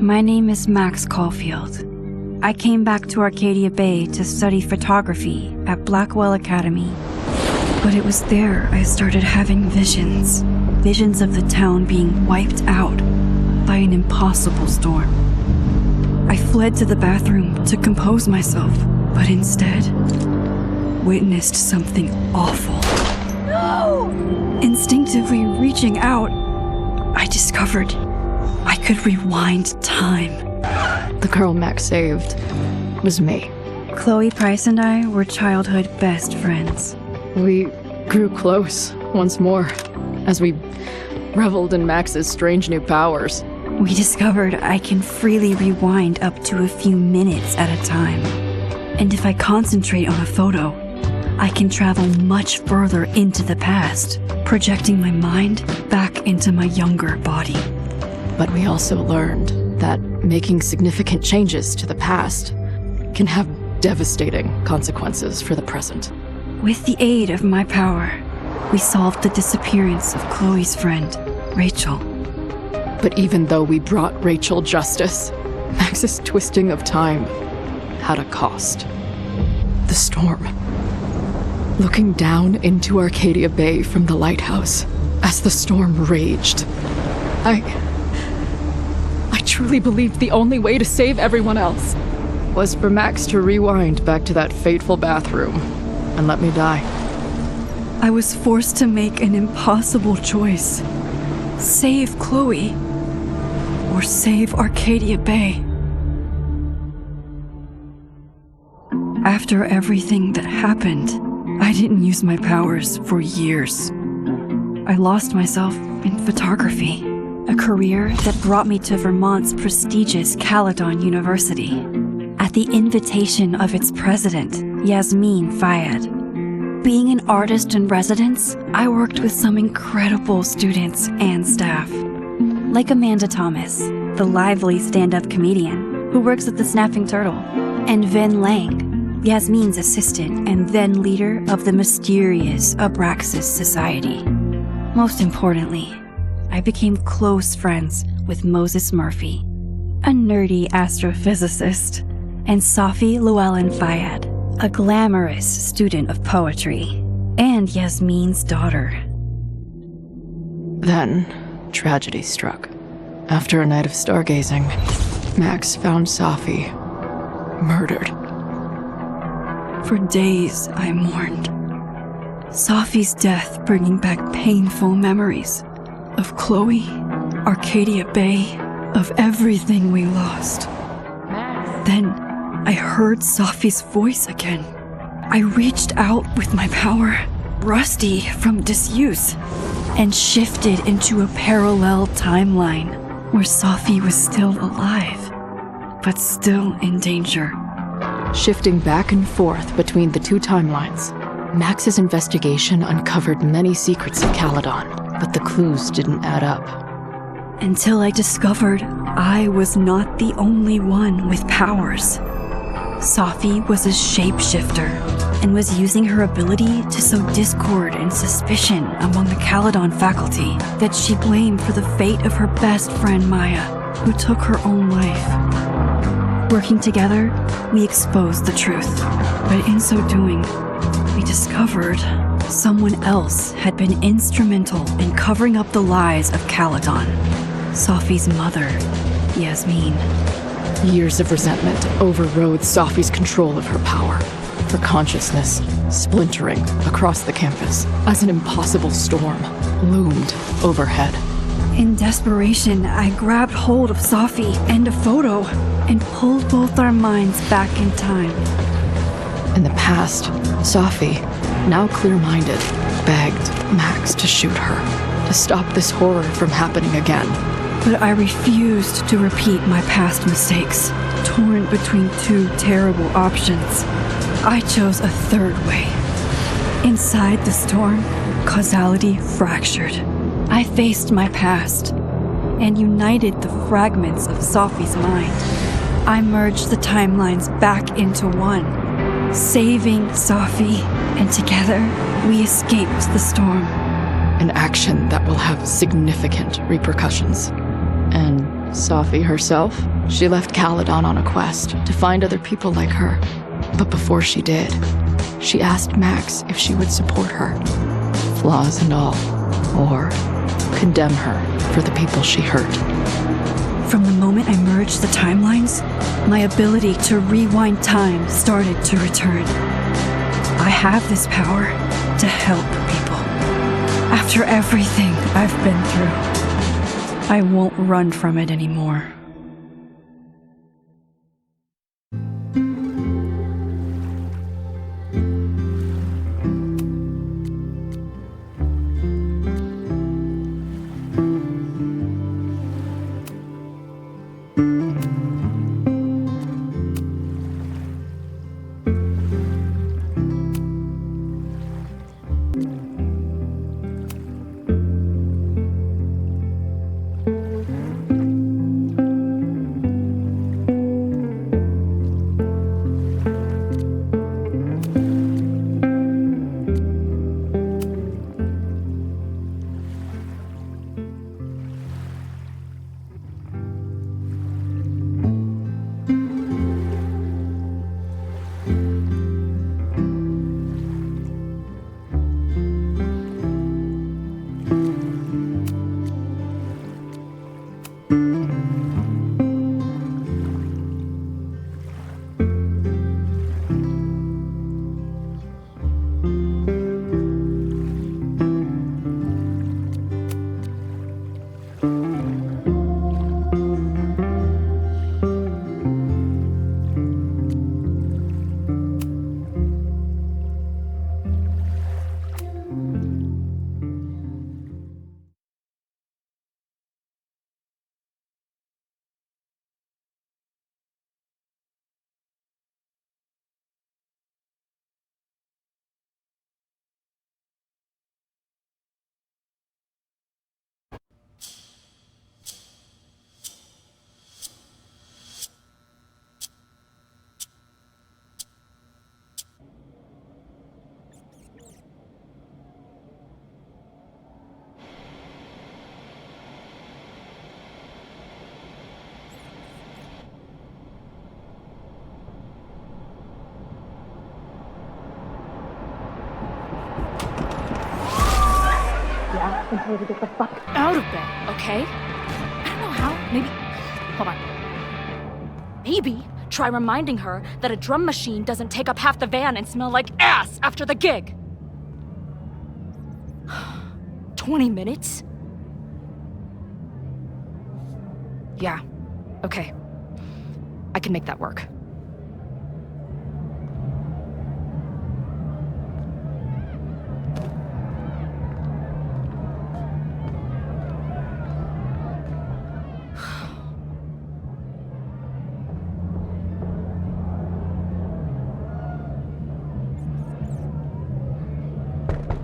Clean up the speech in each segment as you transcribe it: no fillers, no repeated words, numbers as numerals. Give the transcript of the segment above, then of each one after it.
My name is Max Caulfield. I came back to Arcadia Bay to study photography at Blackwell Academy. But it was there I started having visions. Visions of the town being wiped out by an impossible storm. I fled to the bathroom to compose myself, but instead witnessed something awful. No! Instinctively reaching out, I discovered I could rewind time. The girl Max saved was me. Chloe Price and I were childhood best friends. We grew close once more as we reveled in Max's strange new powers. We discovered I can freely rewind up to a few minutes at a time. And if I concentrate on a photo, I can travel much further into the past, projecting my mind back into my younger body. But we also learned that making significant changes to the past can have devastating consequences for the present. With the aid of my power, we solved the disappearance of Chloe's friend, Rachel. But even though we brought Rachel justice, Max's twisting of time had a cost. The storm. Looking down into Arcadia Bay from the lighthouse as the storm raged, I truly believed the only way to save everyone else was for Max to rewind back to that fateful bathroom and let me die. I was forced to make an impossible choice. Save Chloe, or save Arcadia Bay. After everything that happened, I didn't use my powers for years. I lost myself in photography, a career that brought me to Vermont's prestigious Caledon University, at the invitation of its president, Yasmin Fayed. Being an artist in residence, I worked with some incredible students and staff, like Amanda Thomas, the lively stand-up comedian who works at the Snapping Turtle, and Ven Lang, Yasmin's assistant and then leader of the mysterious Abraxas Society. Most importantly, I became close friends with Moses Murphy, a nerdy astrophysicist, and Safi Llewellyn Fayed, a glamorous student of poetry, and Yasmin's daughter. Then, tragedy struck. After a night of stargazing, Max found Safi murdered. For days, I mourned. Safi's death bringing back painful memories of Chloe, Arcadia Bay, of everything we lost. Then, I heard Safi's voice again. I reached out with my power, rusty from disuse, and shifted into a parallel timeline where Safi was still alive, but still in danger. Shifting back and forth between the two timelines, Max's investigation uncovered many secrets of Caledon, but the clues didn't add up. Until I discovered I was not the only one with powers. Safi was a shapeshifter and was using her ability to sow discord and suspicion among the Caledon faculty that she blamed for the fate of her best friend Maya, who took her own life. Working together, we exposed the truth, but in so doing, we discovered someone else had been instrumental in covering up the lies of Caledon. Safi's mother, Yasmin. Years of resentment overrode Safi's control of her power, her consciousness splintering across the campus as an impossible storm loomed overhead. In desperation, I grabbed hold of Safi and a photo and pulled both our minds back in time. In the past, Safi, now clear-minded, begged Max to shoot her, to stop this horror from happening again. But I refused to repeat my past mistakes, torn between two terrible options. I chose a third way. Inside the storm, causality fractured. I faced my past and united the fragments of Safi's mind. I merged the timelines back into one, saving Safi, and together we escaped the storm. An action that will have significant repercussions. And Safi herself, she left Caledon on a quest to find other people like her. But before she did, she asked Max if she would support her, flaws and all, or condemn her for the people she hurt. From the moment I merged the timelines, my ability to rewind time started to return. I have this power to help people. After everything I've been through, I won't run from it anymore. And tell her to get the fuck out of bed, okay? I don't know how. Maybe. Hold on. Maybe try reminding her that a drum machine doesn't take up half the van and smell like ass after the gig. 20 minutes? Yeah. Okay. I can make that work.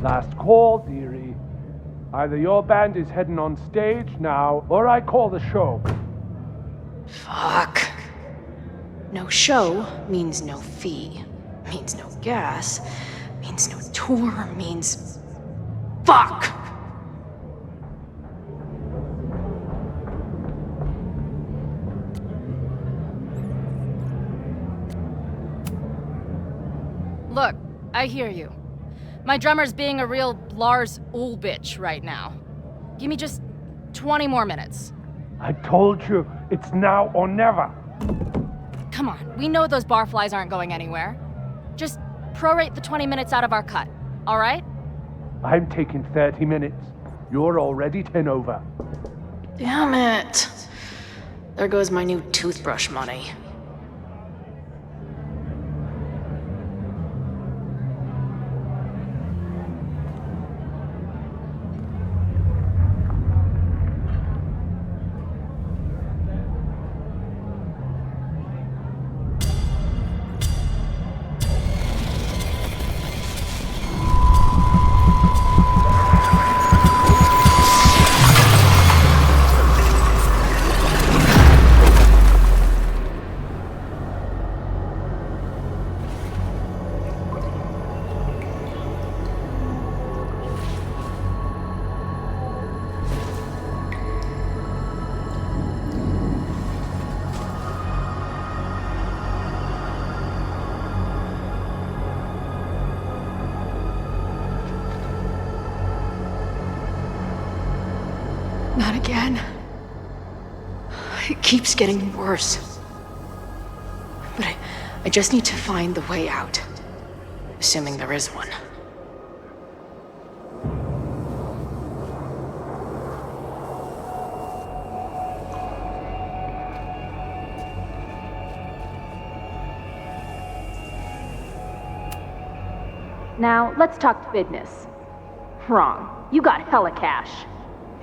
Last call, dearie. Either your band is heading on stage now, or I call the show. Fuck. No show means no fee, means no gas, means no tour, means... Fuck! Look, I hear you. My drummer's being a real Lars Ulbitch right now. Give me just 20 more minutes. I told you, it's now or never. Come on, we know those barflies aren't going anywhere. Just prorate the 20 minutes out of our cut, all right? I'm taking 30 minutes. You're already 10 over. Damn it. There goes my new toothbrush money. Not again. It keeps getting worse. But I just need to find the way out. Assuming there is one. Now, let's talk business. Wrong. You got hella cash.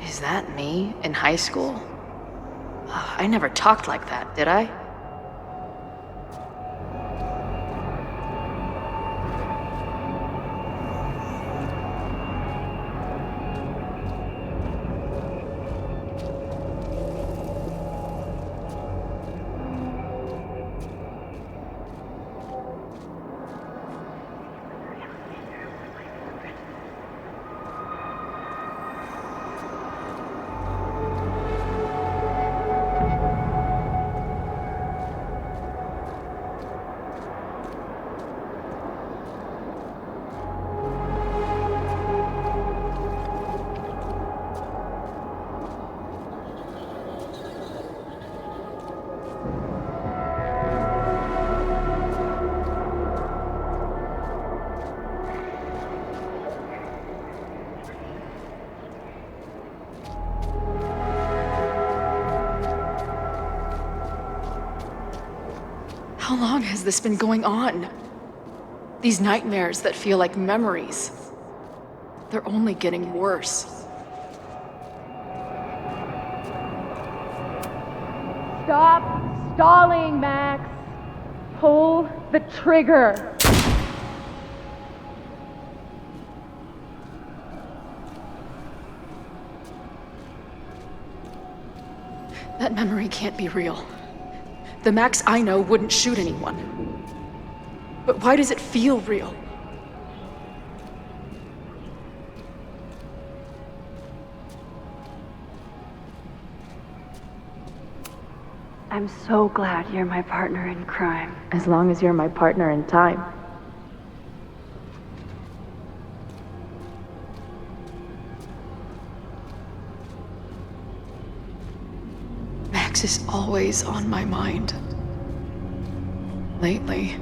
Is that me in high school? I never talked like that, did I? How long has this been going on? These nightmares that feel like memories. They're only getting worse. Stop stalling, Max. Pull the trigger. That memory can't be real. The Max I know wouldn't shoot anyone. But why does it feel real? I'm so glad you're my partner in crime. As long as you're my partner in time. Max is always on my mind. Lately,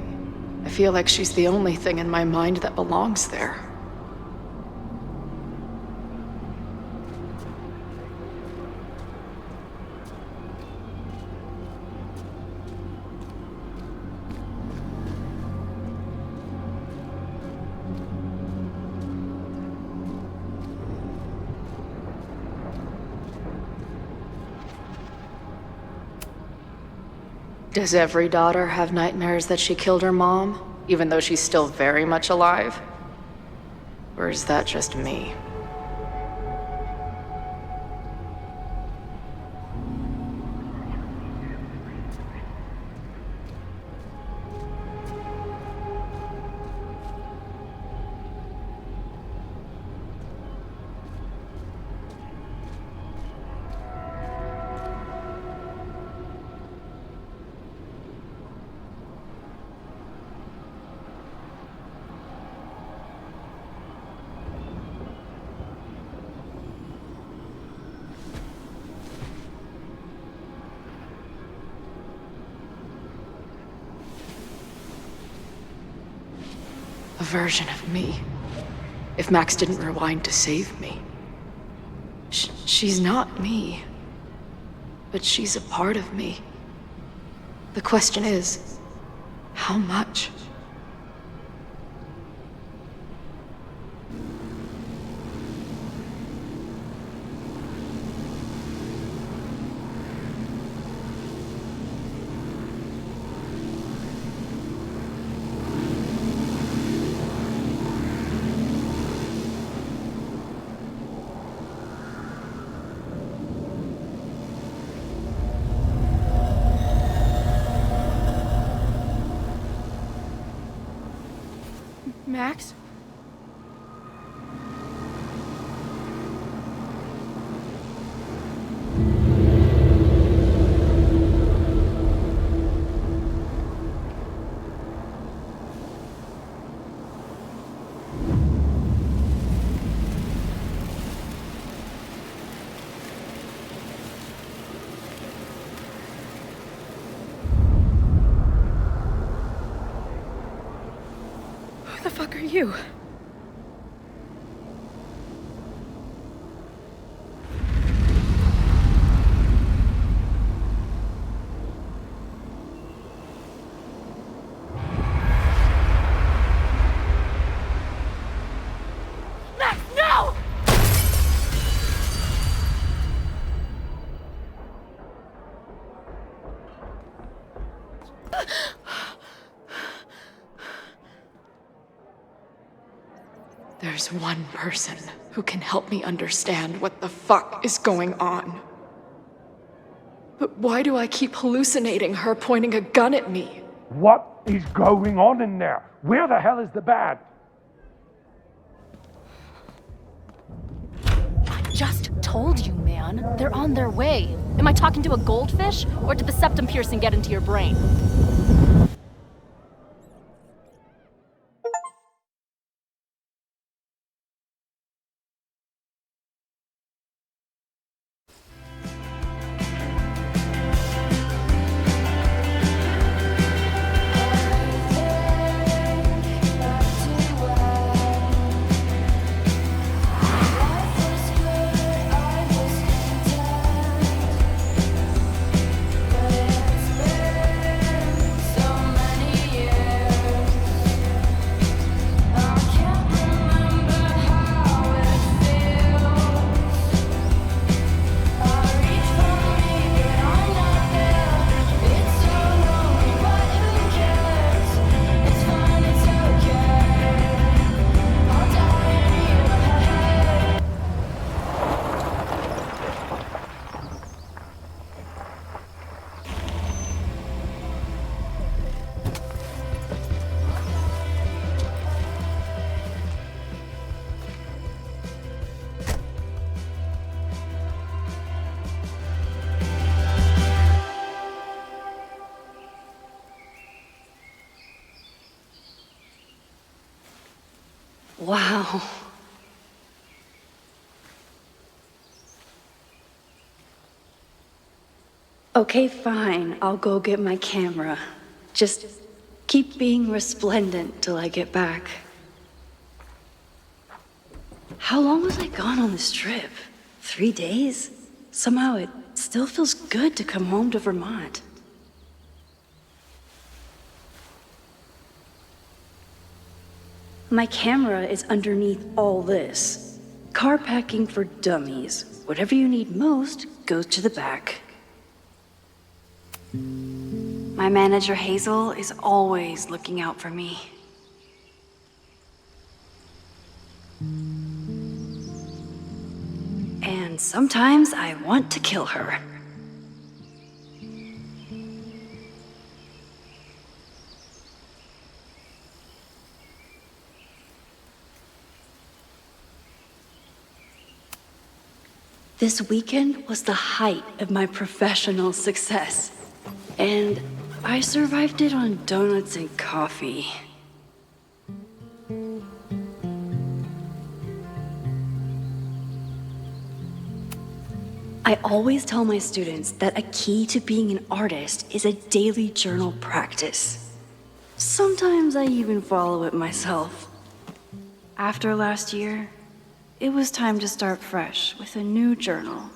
I feel like she's the only thing in my mind that belongs there. Does every daughter have nightmares that she killed her mom, even though she's still very much alive? Or is that just me? A version of me. If Max didn't rewind to save me. She's not me. But she's a part of me. The question is, how much? fuck are you? Max, no! There's one person who can help me understand what the fuck is going on. But why do I keep hallucinating her pointing a gun at me? What is going on in there? Where the hell is the band? I just told you, man. They're on their way. Am I talking to a goldfish, or did the septum piercing get into your brain? Wow. Okay, fine. I'll go get my camera. Just keep being resplendent till I get back. How long was I gone on this trip? 3 days? Somehow it still feels good to come home to Vermont. My camera is underneath all this. Car packing for dummies. Whatever you need most goes to the back. My manager Hazel is always looking out for me. And sometimes I want to kill her. This weekend was the height of my professional success. And I survived it on donuts and coffee. I always tell my students that a key to being an artist is a daily journal practice. Sometimes I even follow it myself. After last year, it was time to start fresh with a new journal.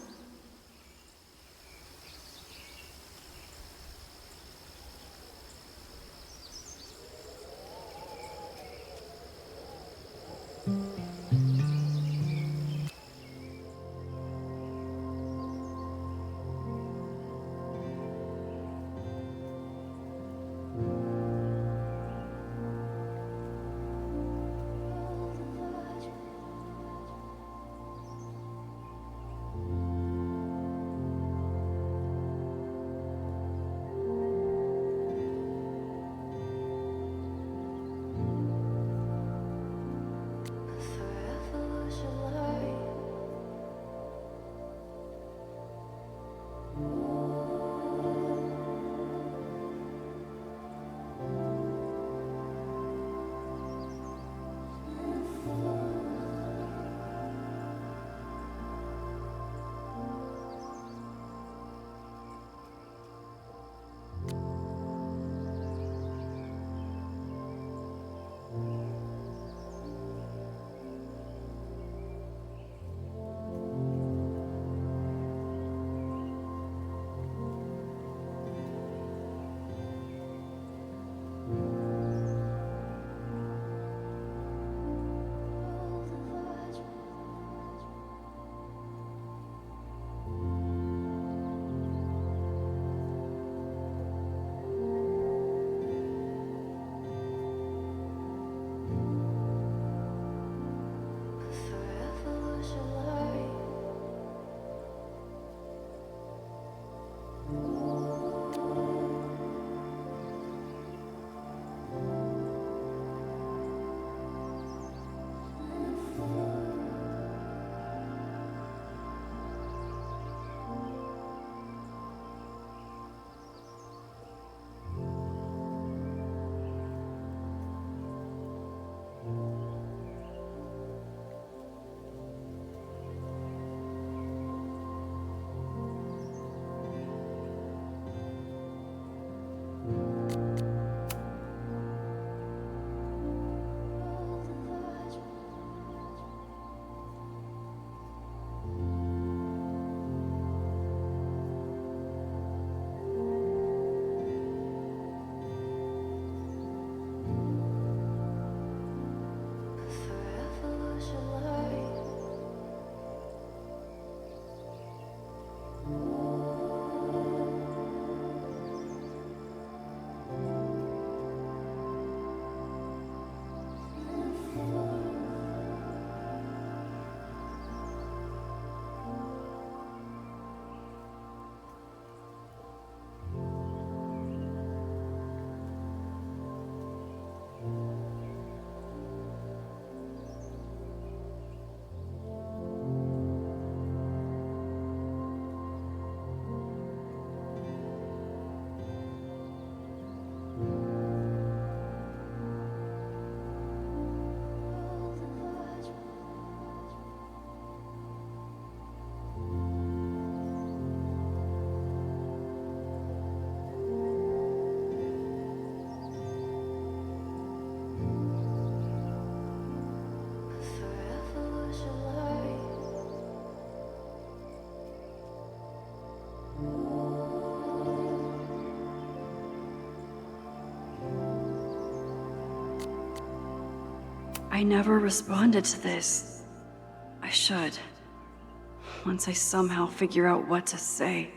I never responded to this. I should. Once I somehow figure out what to say.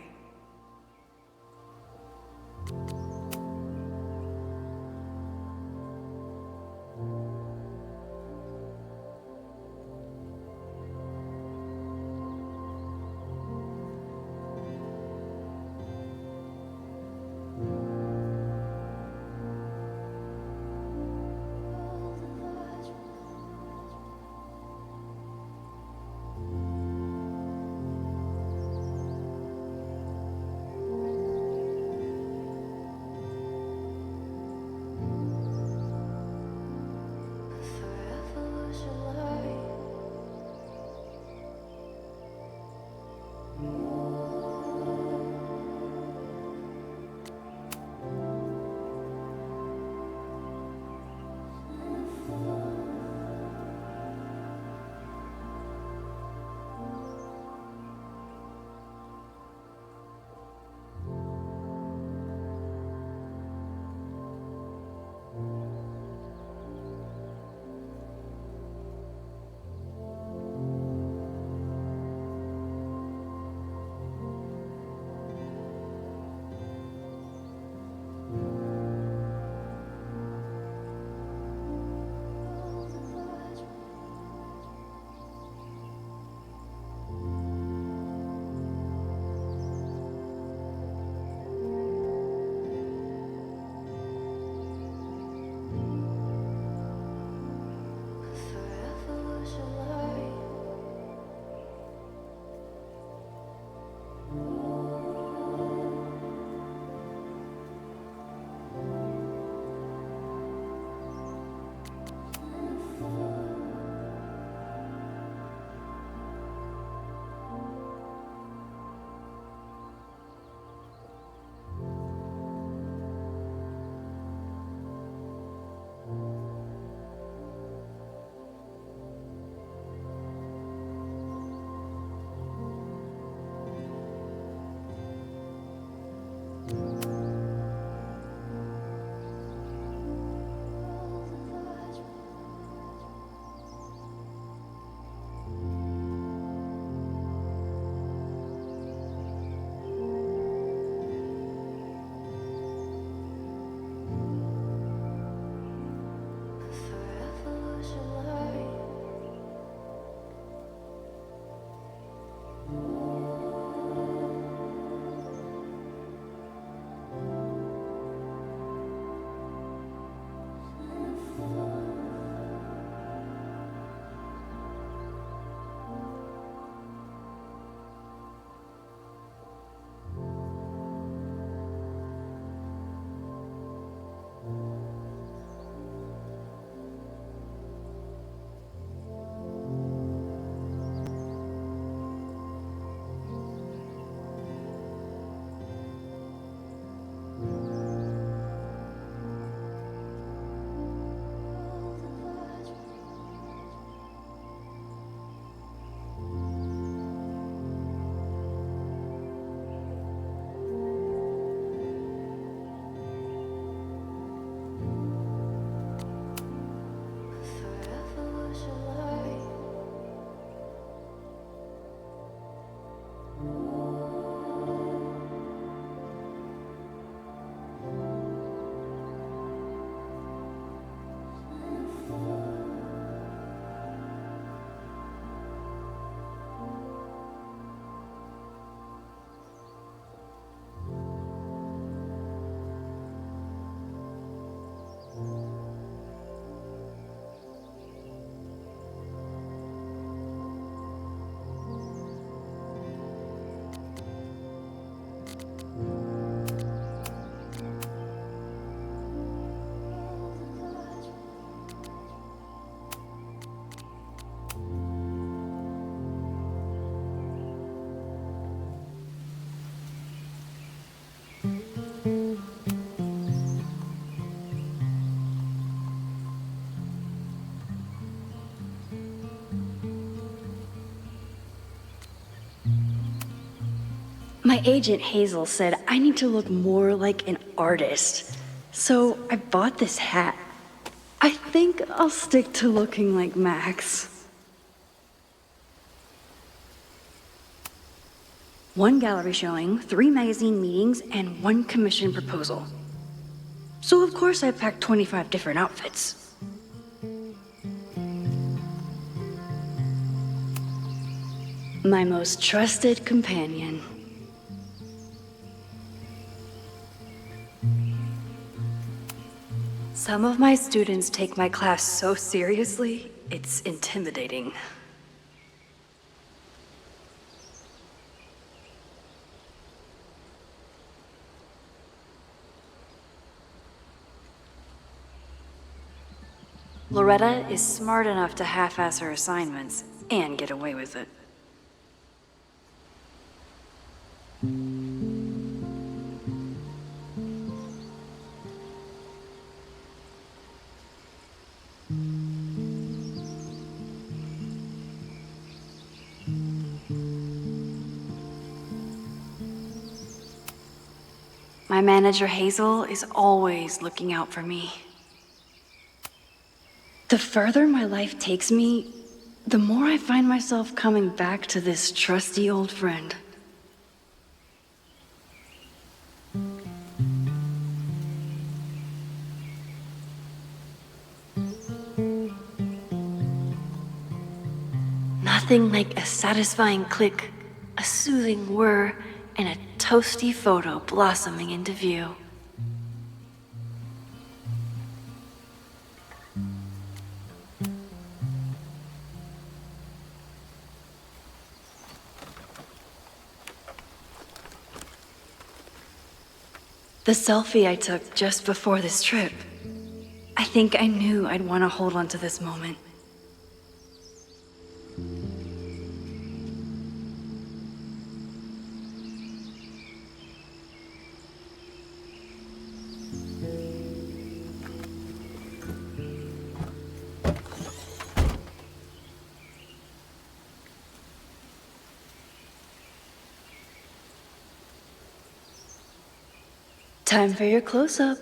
My agent Hazel said I need to look more like an artist. So I bought this hat. I think I'll stick to looking like Max. One gallery showing, 3 magazine meetings, and 1 commission proposal. So of course I packed 25 different outfits. My most trusted companion. Some of my students take my class so seriously, it's intimidating. Loretta is smart enough to half-ass her assignments and get away with it. My manager Hazel is always looking out for me. The further my life takes me, the more I find myself coming back to this trusty old friend. Nothing like a satisfying click, a soothing whir, and a toasty photo blossoming into view. The selfie I took just before this trip. I think I knew I'd want to hold on to this moment. Time for your close-up.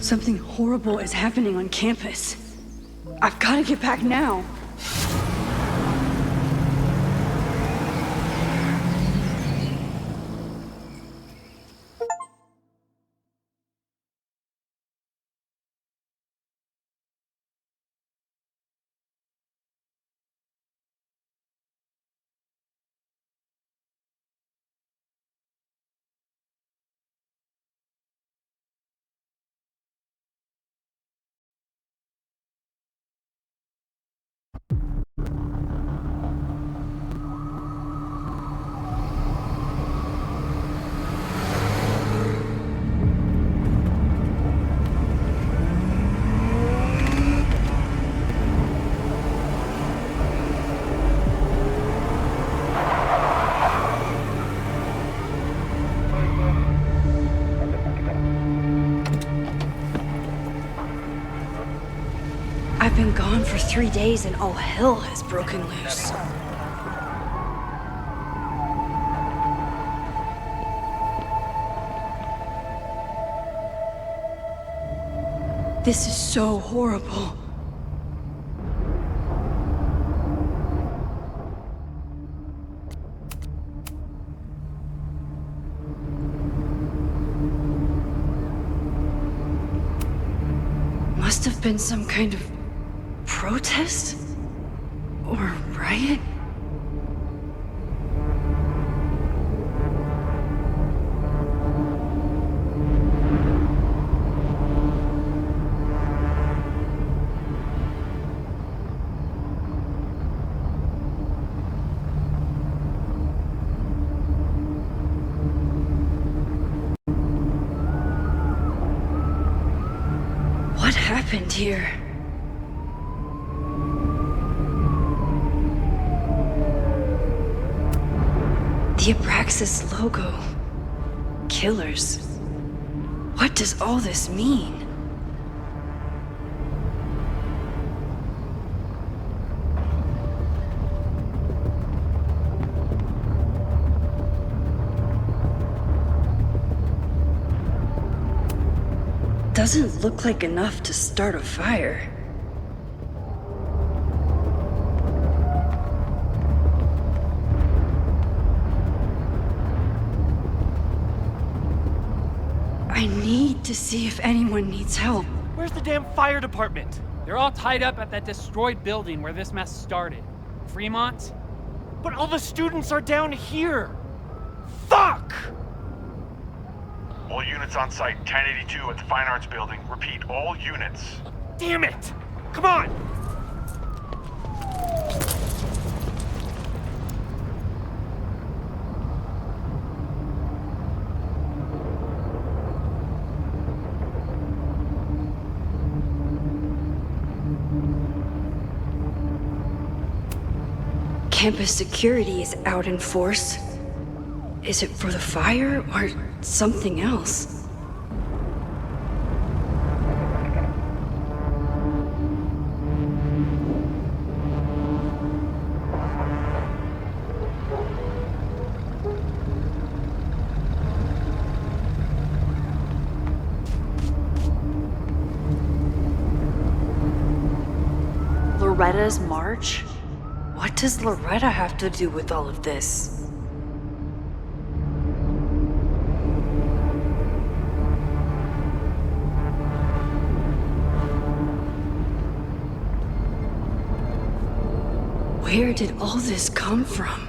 Something horrible is happening on campus. I've got to get back now. I've been gone for 3 days and all hell has broken loose. This is so horrible. must have been some kind of protest? Or riot? What happened here? The Abraxas logo. Killers. What does all this mean? Doesn't look like enough to start a fire. I need to see if anyone needs help. Where's the damn fire department? They're all tied up at that destroyed building where this mess started. Fremont? But all the students are down here! Fuck! All units on site, 1082 at the Fine Arts Building. Repeat, all units. Damn it! Come on! Campus security is out in force. Is it for the fire or something else? Loretta's march? What does Loretta have to do with all of this? Where did all this come from?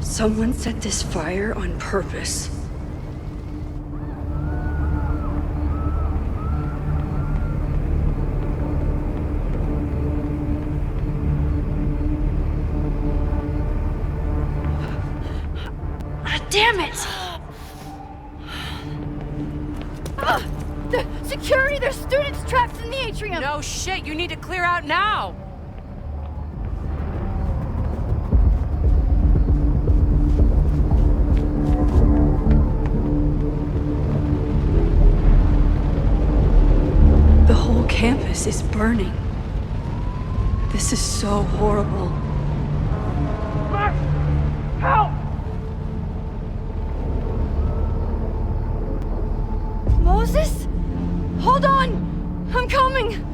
Someone set this fire on purpose. Damn it! The security! There's students trapped in the atrium! No shit, you need to clear out now! The whole campus is burning. This is so horrible. Max! Help! Moses? Hold on! I'm coming!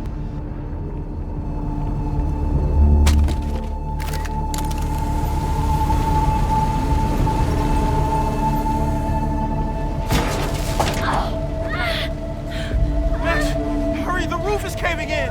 caving in!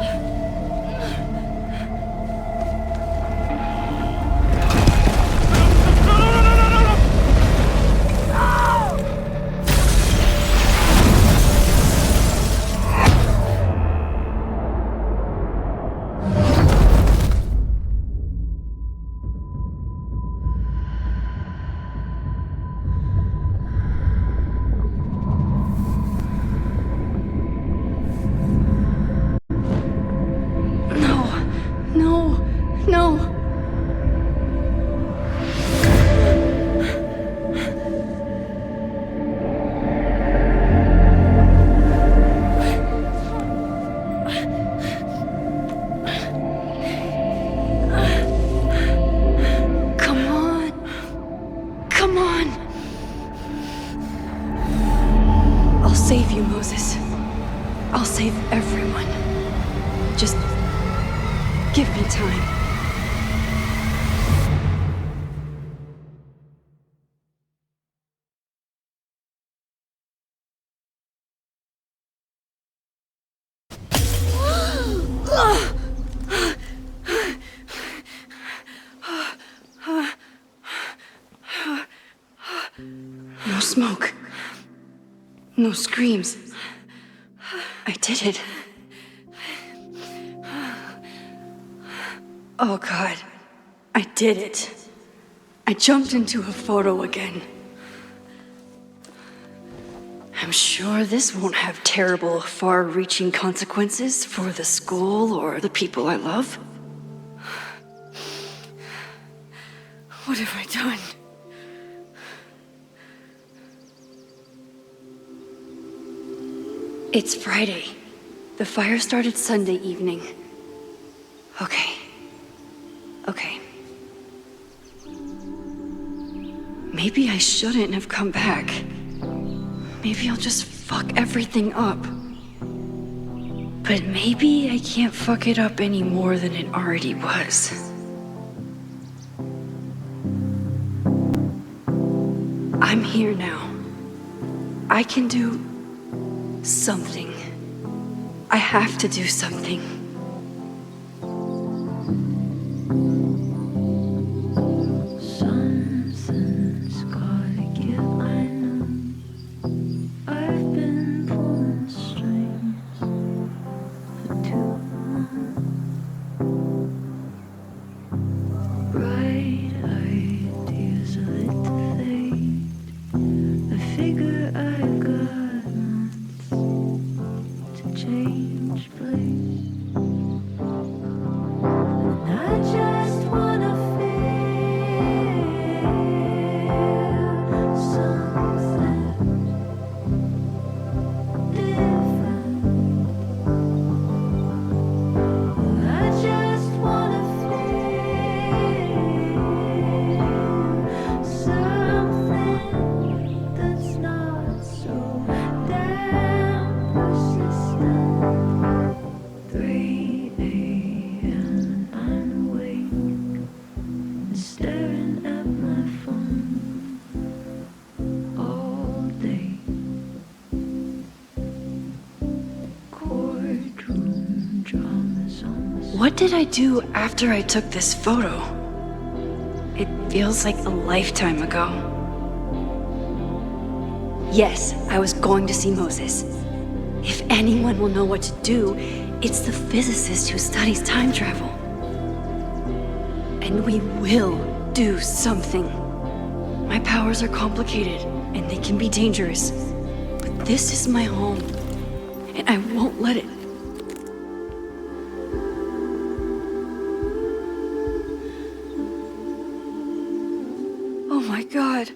No. Come on. Come on. I'll save you, Moses. I'll save everyone. Just give me time. No smoke. No screams. I did it. Oh God. I did it. I jumped into a photo again. I'm sure this won't have terrible, far-reaching consequences for the school or the people I love. What have I done? It's Friday. The fire started Sunday evening. Okay. Maybe I shouldn't have come back. Maybe I'll just fuck everything up. But maybe I can't fuck it up any more than it already was. I'm here now. I can do something. I have to do something. Something's gotta give, I know. I've been pulling strings for too long. Bright ideas are lit to fade. I figure I've got months to change place. And I just wanna feel something different. I just wanna feel something that's not so damn persistent. 3 a.m. I'm awake and staring at my phone all day. Courtroom dramas on the What did I do after I took this photo? It feels like a lifetime ago. Yes, I was going to see Moses. If anyone will know what to do, it's the physicist who studies time travel. And we will do something. My powers are complicated, and they can be dangerous. But this is my home, and I won't let it. Oh my God.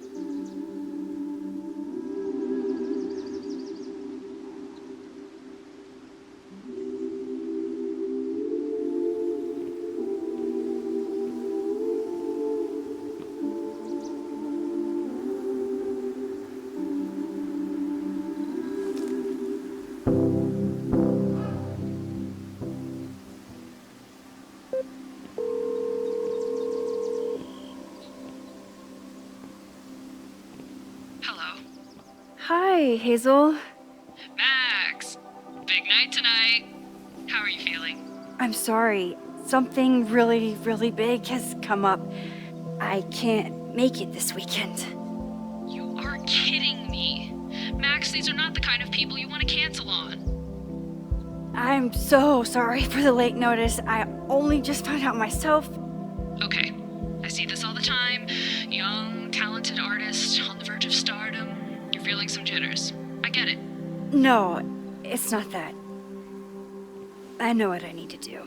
Hello. Hi, Hazel. Max. Big night tonight. How are you feeling? I'm sorry. Something really, really big has come up. I can't make it this weekend. You are kidding me. Max, these are not the kind of people you want to cancel on. I'm so sorry for the late notice. I only just found out myself. Okay, I see this all the time. Young, talented artist on the verge of stardom. You're feeling some jitters. I get it. No, it's not that. I know what I need to do.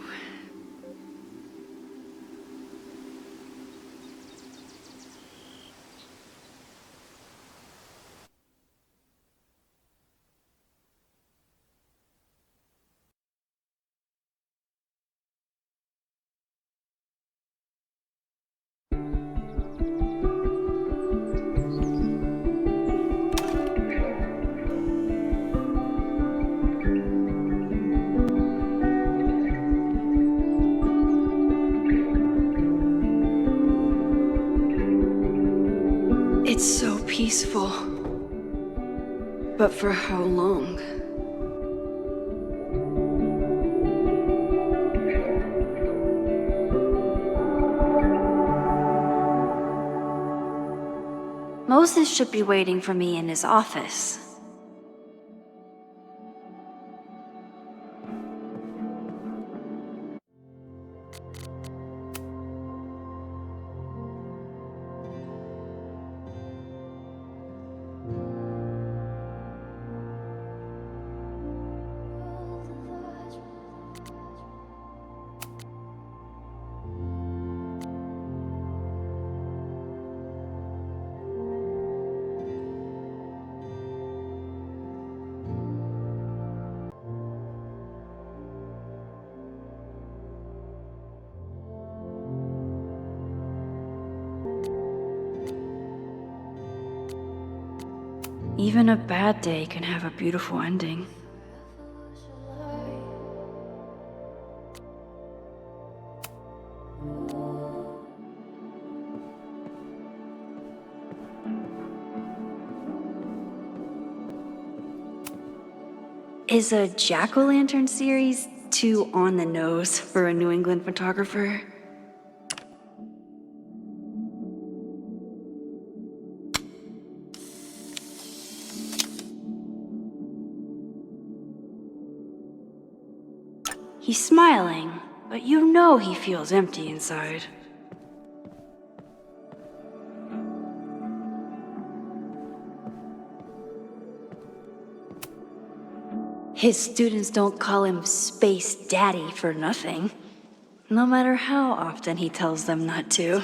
It's so peaceful. But for how long? Moses should be waiting for me in his office. Even a bad day can have a beautiful ending. Is a jack-o'-lantern series too on the nose for a New England photographer? He's smiling, but you know he feels empty inside. His students don't call him Space Daddy for nothing, no matter how often he tells them not to.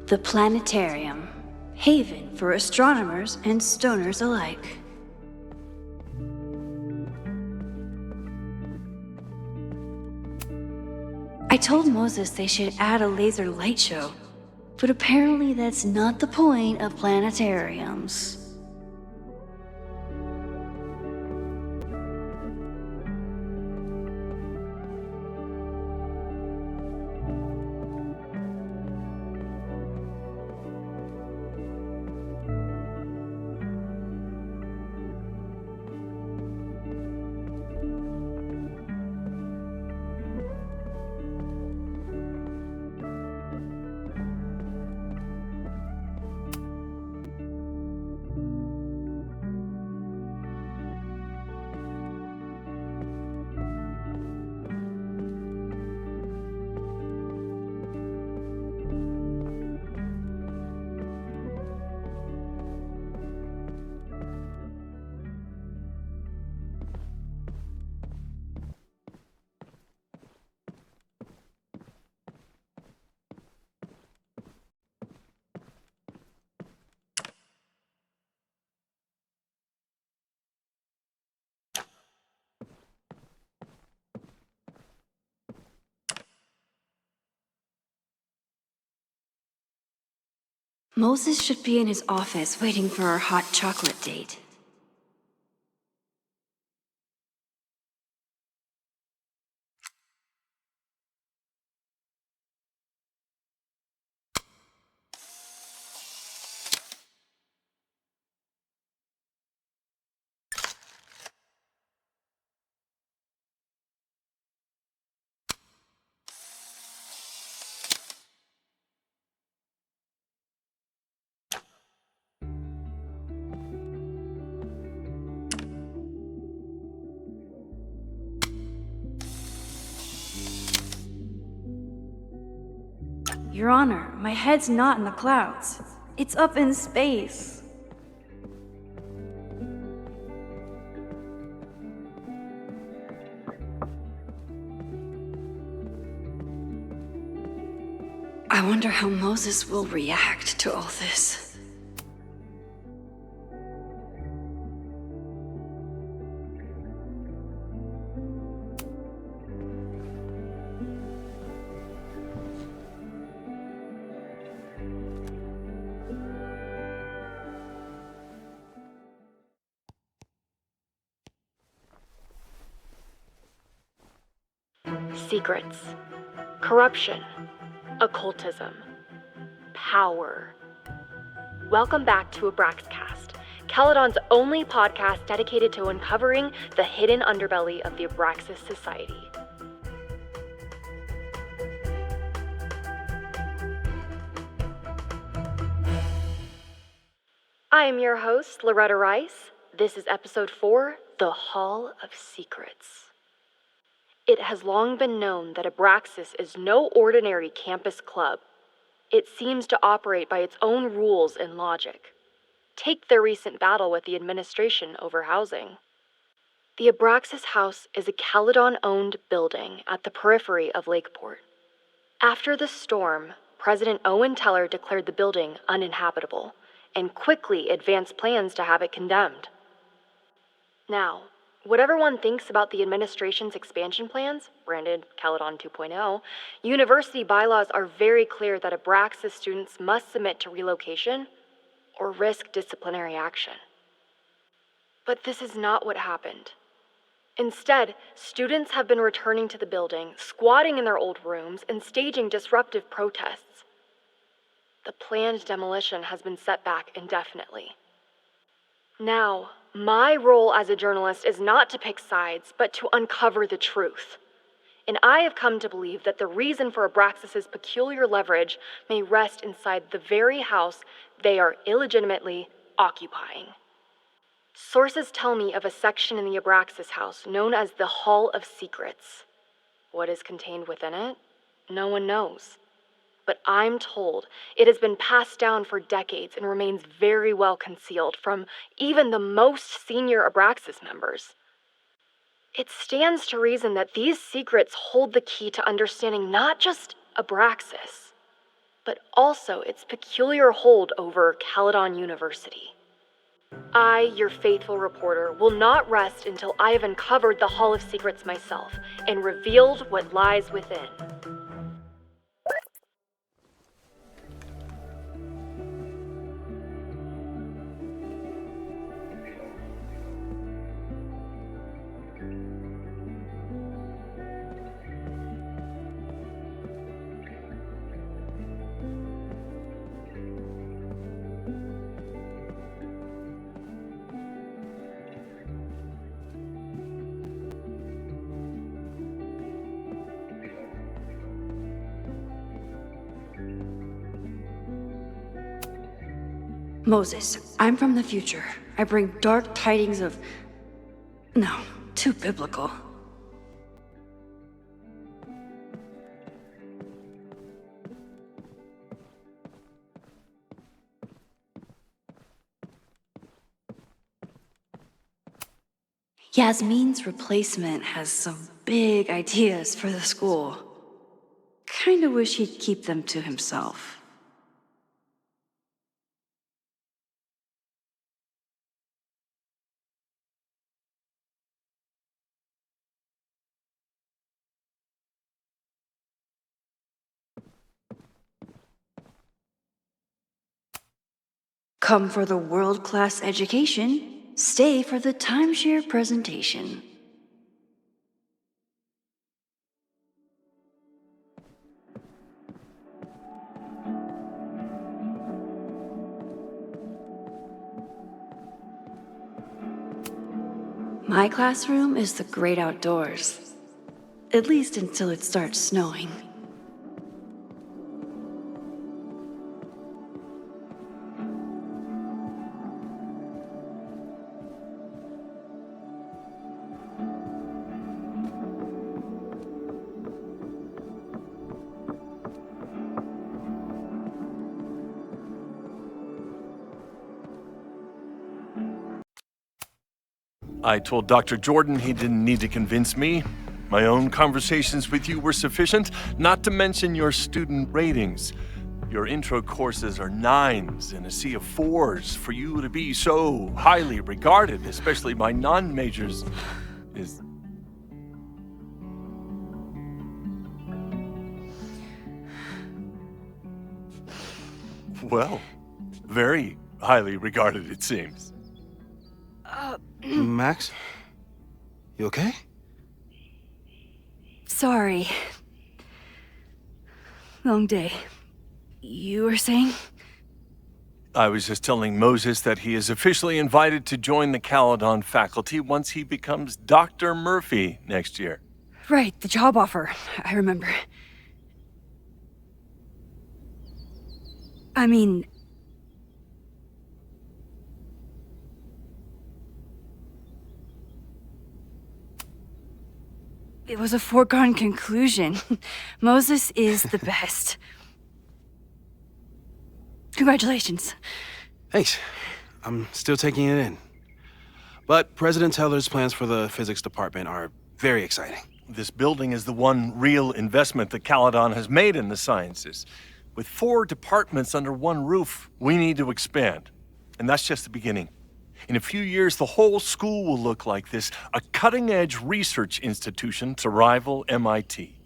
The planetarium, haven for astronomers and stoners alike. I told Moses they should add a laser light show, but apparently that's not the point of planetariums. Moses should be in his office waiting for our hot chocolate date. Your Honor, my head's not in the clouds. It's up in space. I wonder how Moses will react to all this. Secrets, corruption, occultism, power. Welcome back to Abraxcast, Caledon's only podcast dedicated to uncovering the hidden underbelly of the Abraxas Society. I am your host, Loretta Rice. This is episode 4, The Hall of Secrets. It has long been known that Abraxas is no ordinary campus club. It seems to operate by its own rules and logic. Take their recent battle with the administration over housing. The Abraxas House is a Caledon-owned building at the periphery of Lakeport. After the storm, President Owen Teller declared the building uninhabitable and quickly advanced plans to have it condemned. Now, whatever one thinks about the administration's expansion plans, branded Caledon 2.0, university bylaws are very clear that Abraxas students must submit to relocation or risk disciplinary action. But this is not what happened. Instead, students have been returning to the building, squatting in their old rooms, and staging disruptive protests. The planned demolition has been set back indefinitely. Now, my role as a journalist is not to pick sides, but to uncover the truth. And I have come to believe that the reason for Abraxas's peculiar leverage may rest inside the very house they are illegitimately occupying. Sources tell me of a section in the Abraxas house known as the Hall of Secrets. What is contained within it? No one knows. But I'm told it has been passed down for decades and remains very well concealed from even the most senior Abraxas members. It stands to reason that these secrets hold the key to understanding not just Abraxas, but also its peculiar hold over Caledon University. I, your faithful reporter, will not rest until I have uncovered the Hall of Secrets myself and revealed what lies within. Moses, I'm from the future. I bring dark tidings of... No, too biblical. Yasmin's replacement has some big ideas for the school. Kinda wish he'd keep them to himself. Come for the world-class education, stay for the timeshare presentation. My classroom is the great outdoors. At least until it starts snowing. I told Dr. Jordan he didn't need to convince me. My own conversations with you were sufficient, not to mention your student ratings. Your intro courses are 9s in a sea of 4s. For you to be so highly regarded, especially by non-majors, is... well, very highly regarded, it seems. Max? You okay? Sorry. Long day. You were saying? I was just telling Moses that he is officially invited to join the Caledon faculty once he becomes Dr. Murphy next year. Right, the job offer. I remember. I mean... it was a foregone conclusion. Moses is the best. Congratulations. Thanks. I'm still taking it in. But President Teller's plans for the physics department are very exciting. This building is the one real investment that Caledon has made in the sciences. With 4 departments under one roof, we need to expand. And that's just the beginning. In a few years, the whole school will look like this, a cutting-edge research institution to rival MIT.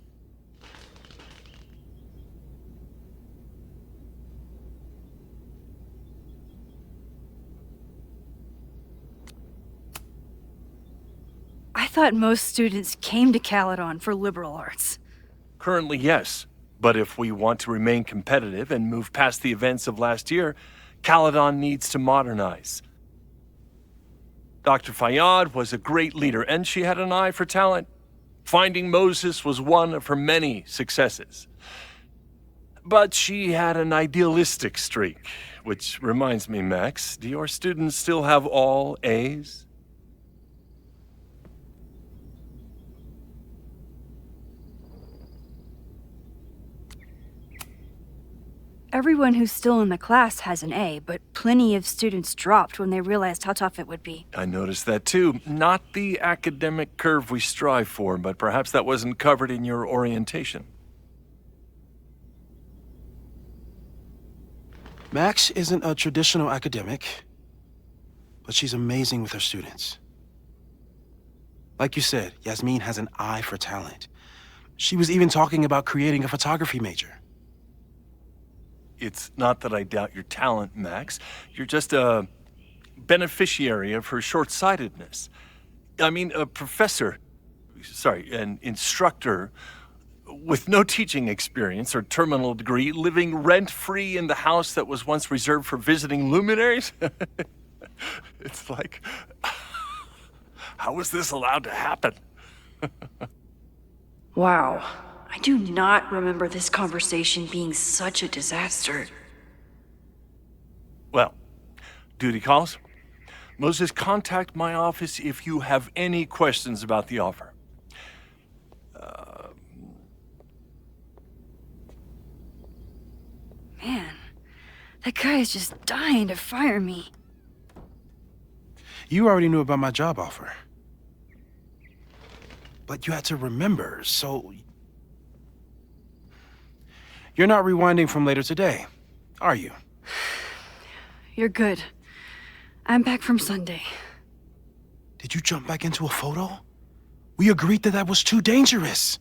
I thought most students came to Caledon for liberal arts. Currently, yes. But if we want to remain competitive and move past the events of last year, Caledon needs to modernize. Dr. Fayyad was a great leader, and she had an eye for talent. Finding Moses was one of her many successes. But she had an idealistic streak, which reminds me, Max, do your students still have all A's? Everyone who's still in the class has an A, but plenty of students dropped when they realized how tough it would be. I noticed that too. Not the academic curve we strive for, but perhaps that wasn't covered in your orientation. Max isn't a traditional academic, but she's amazing with her students. Like you said, Yasmin has an eye for talent. She was even talking about creating a photography major. It's not that I doubt your talent, Max. You're just a beneficiary of her short-sightedness. I mean, an instructor with no teaching experience or terminal degree, living rent-free in the house that was once reserved for visiting luminaries? It's like, how was this allowed to happen? Wow. I do not remember this conversation being such a disaster. Well, duty calls. Moses, contact my office if you have any questions about the offer. Man, that guy is just dying to fire me. You already knew about my job offer. But you had to remember, so... You're not rewinding from later today, are you? You're good. I'm back from Sunday. Did you jump back into a photo? We agreed that was too dangerous.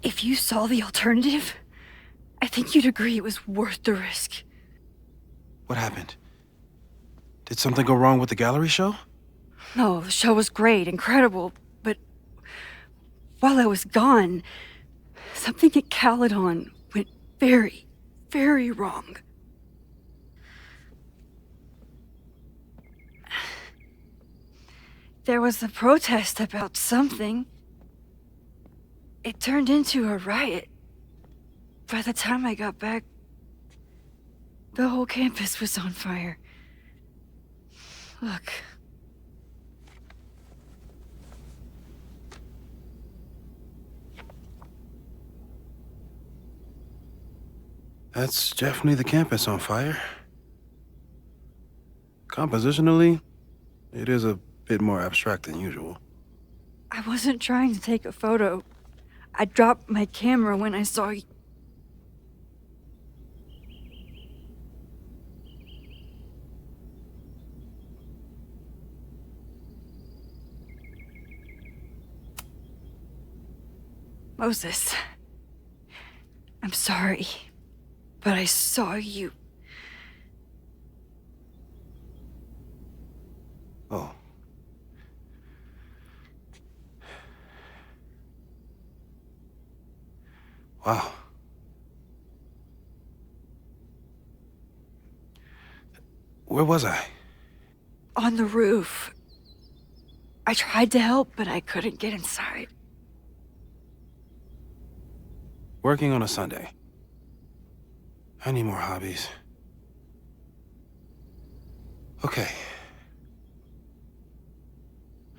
If you saw the alternative, I think you'd agree it was worth the risk. What happened? Did something go wrong with the gallery show? No, the show was great, incredible, but while I was gone, something at Caledon went very, very wrong. There was a protest about something. It turned into a riot. By the time I got back, the whole campus was on fire. Look. That's definitely the campus on fire. Compositionally, it is a bit more abstract than usual. I wasn't trying to take a photo. I dropped my camera when I saw you. Moses, I'm sorry, but I saw you. Oh. Wow. Where was I? On the roof. I tried to help, but I couldn't get inside. Working on a Sunday. I need more hobbies. Okay.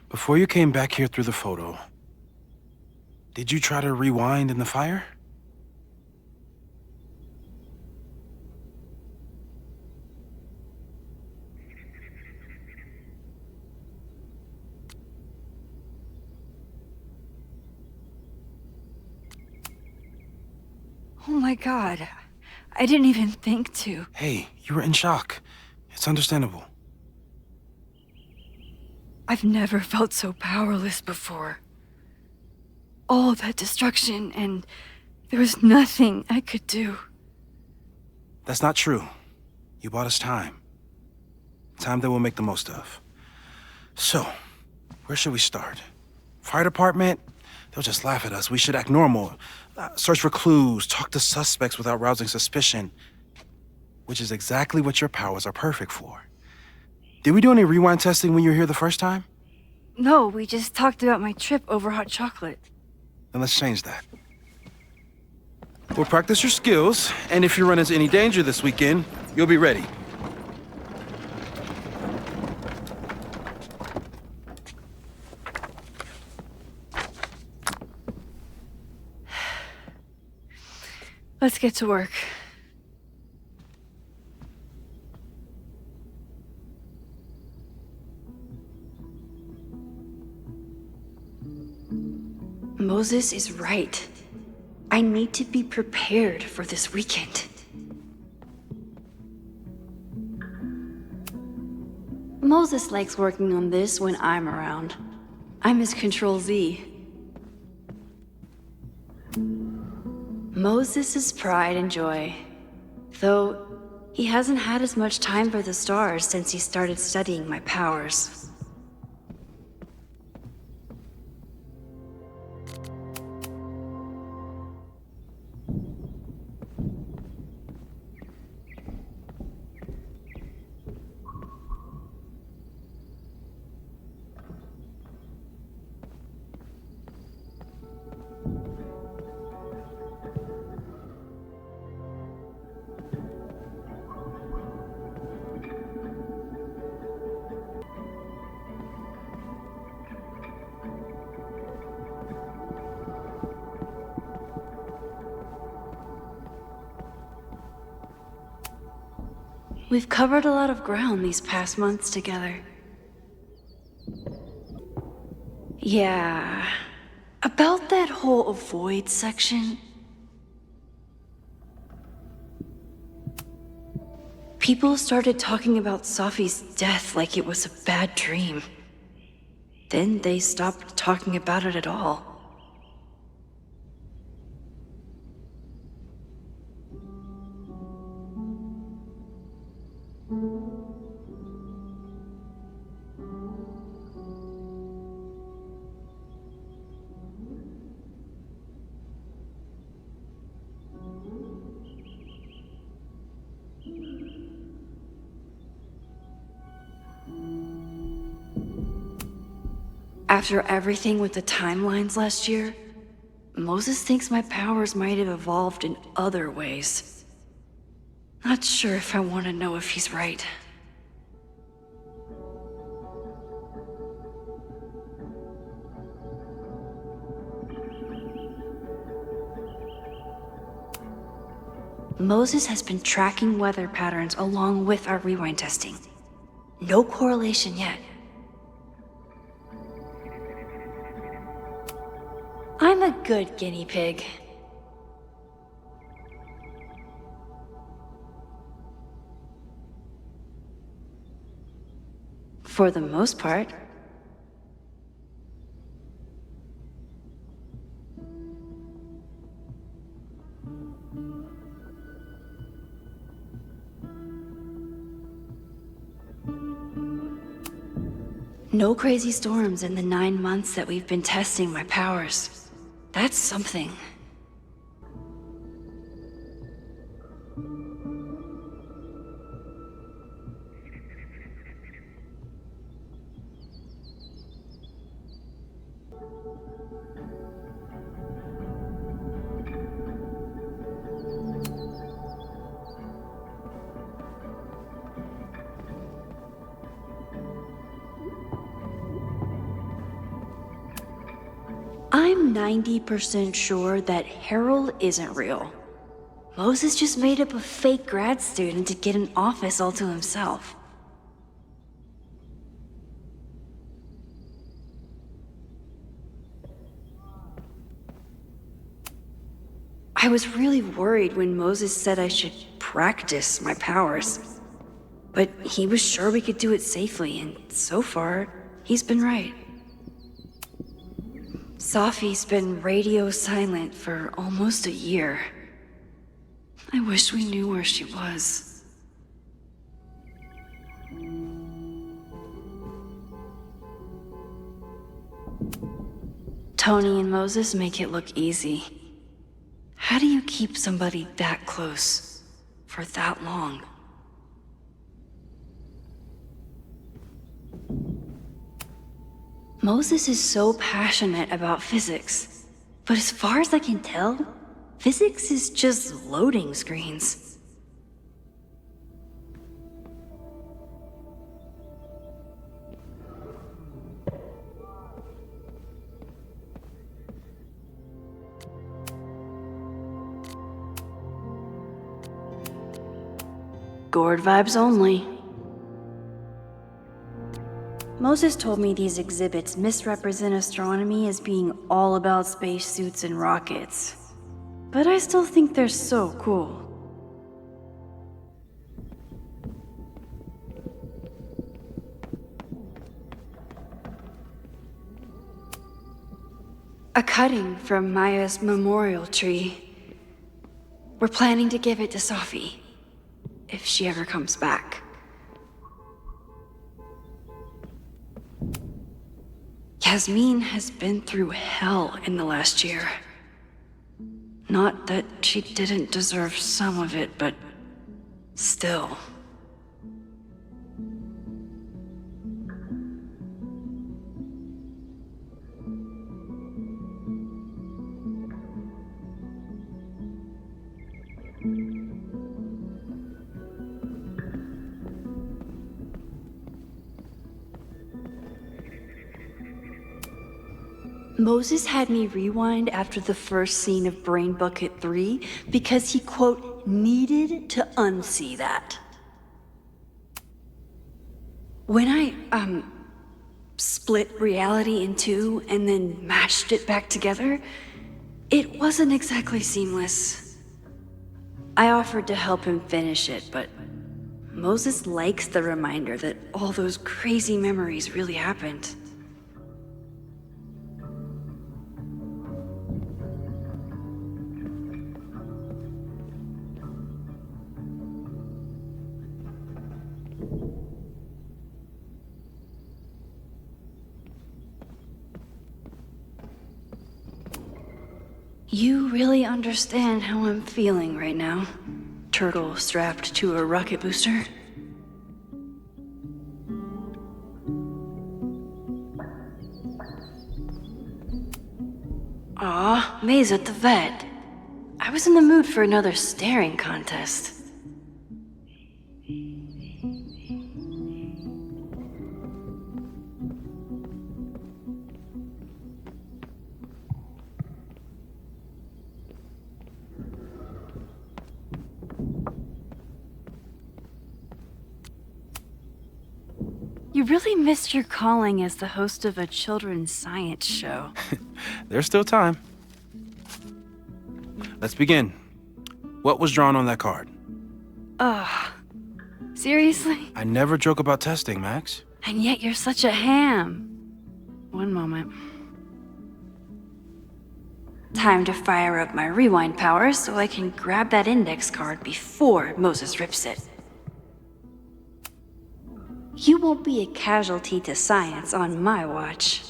Before you came back here through the photo, did you try to rewind in the fire? Oh my God. I didn't even think to. Hey, you were in shock. It's understandable. I've never felt so powerless before. All that destruction, and there was nothing I could do. That's not true. You bought us time. Time that we'll make the most of. So, where should we start? Fire department? They'll just laugh at us. We should act normal. Search for clues, talk to suspects without rousing suspicion. Which is exactly what your powers are perfect for. Did we do any rewind testing when you were here the first time? No, we just talked about my trip over hot chocolate. Then let's change that. We'll practice your skills, and if you run into any danger this weekend, you'll be ready. Let's get to work. Moses is right. I need to be prepared for this weekend. Moses likes working on this when I'm around. I'm his Control Z. Moses' pride and joy. Though, he hasn't had as much time for the stars since he started studying my powers. We've covered a lot of ground these past months together. Yeah, about that whole avoid section. People started talking about Safi's death like it was a bad dream. Then they stopped talking about it at all. After everything with the timelines last year, Moses thinks my powers might have evolved in other ways. Not sure if I want to know if he's right. Moses has been tracking weather patterns along with our rewind testing. No correlation yet. I'm a good guinea pig. For the most part. No crazy storms in the 9 months that we've been testing my powers. That's something. I'm 90% sure that Harold isn't real. Moses just made up a fake grad student to get an office all to himself. I was really worried when Moses said I should practice my powers. But he was sure we could do it safely, and so far, he's been right. Safi's been radio silent for almost a year. I wish we knew where she was. Tony and Moses make it look easy. How do you keep somebody that close for that long? Moses is so passionate about physics, but as far as I can tell, physics is just loading screens. Gourd vibes only. Moses told me these exhibits misrepresent astronomy as being all about spacesuits and rockets. But I still think they're so cool. A cutting from Maya's memorial tree. We're planning to give it to Safi, if she ever comes back. Yasmin has been through hell in the last year. Not that she didn't deserve some of it, but still. Moses had me rewind after the first scene of Brain Bucket 3 because he, quote, needed to unsee that. When I, split reality in two and then mashed it back together, it wasn't exactly seamless. I offered to help him finish it, but Moses likes the reminder that all those crazy memories really happened. You really understand how I'm feeling right now, turtle strapped to a rocket booster? Aw, May's at the vet. I was in the mood for another staring contest. You really missed your calling as the host of a children's science show. There's still time. Let's begin. What was drawn on that card? Ugh. Seriously? I never joke about testing, Max. And yet you're such a ham. One moment. Time to fire up my rewind powers so I can grab that index card before Moses rips it. You won't be a casualty to science on my watch.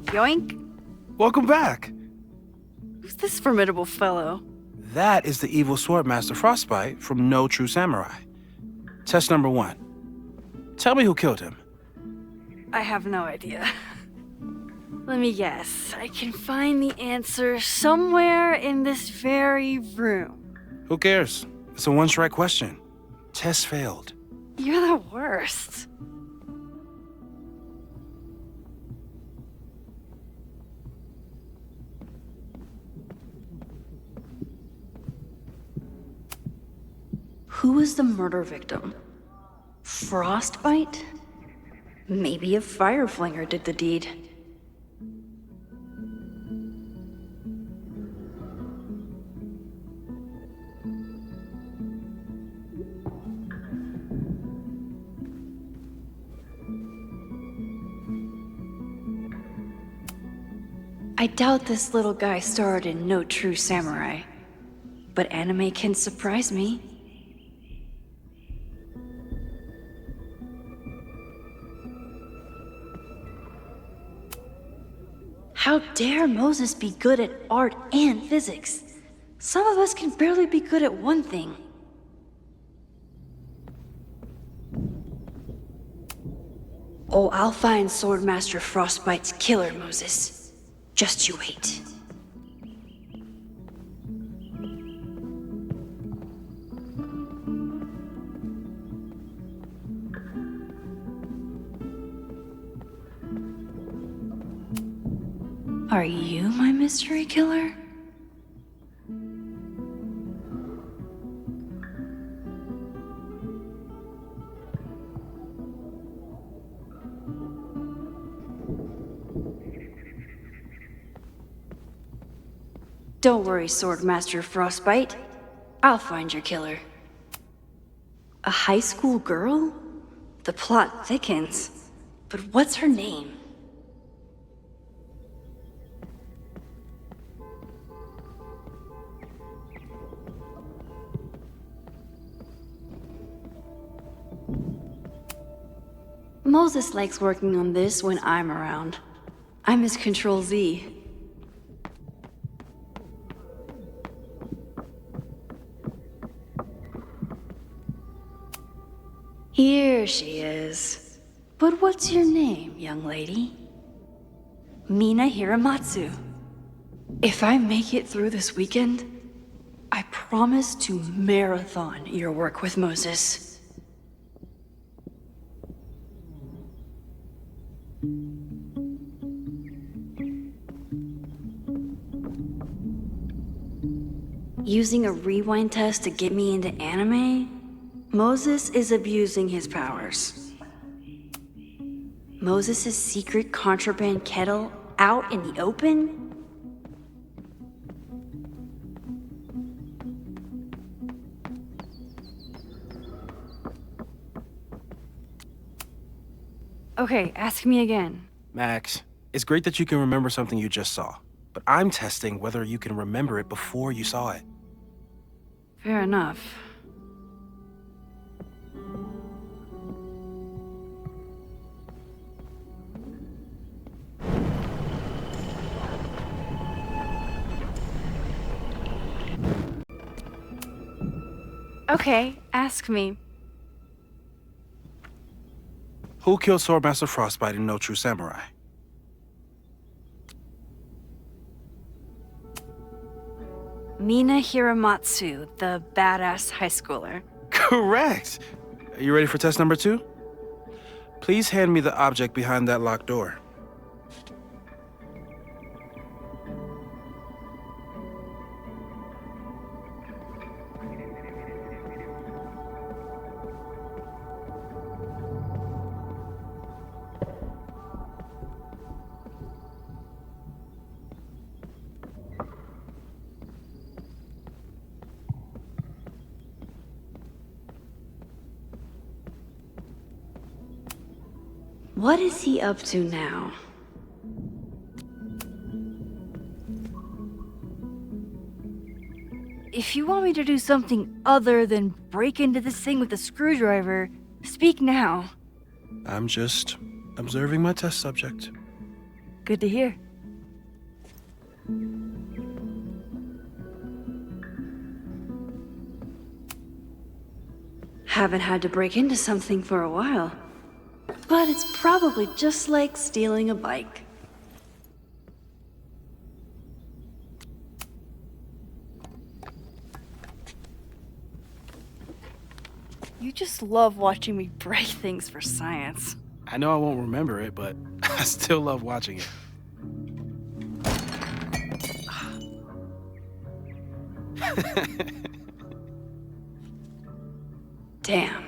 Yoink! Welcome back. Who's this formidable fellow? That is the evil Swordmaster Frostbite from No True Samurai. Test number 1. Tell me who killed him. I have no idea. Let me guess. I can find the answer somewhere in this very room. Who cares? It's a one-strike question. Test failed. You're the worst. Who was the murder victim? Frostbite? Maybe a fireflinger did the deed. I doubt this little guy starred in No True Samurai, but anime can surprise me. How dare Moses be good at art and physics? Some of us can barely be good at one thing. Oh, I'll find Swordmaster Frostbite's killer, Moses. Just you wait. Are you my mystery killer? Don't worry, Swordmaster Frostbite. I'll find your killer. A high school girl? The plot thickens. But what's her name? Moses likes working on this when I'm around. I'm his Control-Z. Here she is. But what's your name, young lady? Mina Hiramatsu. If I make it through this weekend, I promise to marathon your work with Moses. Using a rewind test to get me into anime? Moses is abusing his powers. Moses' secret contraband kettle out in the open? Okay, ask me again. Max, it's great that you can remember something you just saw, but I'm testing whether you can remember it before you saw it. Fair enough. Okay, ask me. Who killed Swordmaster Frostbite in No True Samurai? Mina Hiramatsu, the badass high schooler. Correct! Are you ready for test number 2? Please hand me the object behind that locked door. What is he up to now? If you want me to do something other than break into this thing with a screwdriver, speak now. I'm just observing my test subject. Good to hear. Haven't had to break into something for a while. But it's probably just like stealing a bike. You just love watching me break things for science. I know I won't remember it, but I still love watching it. Damn.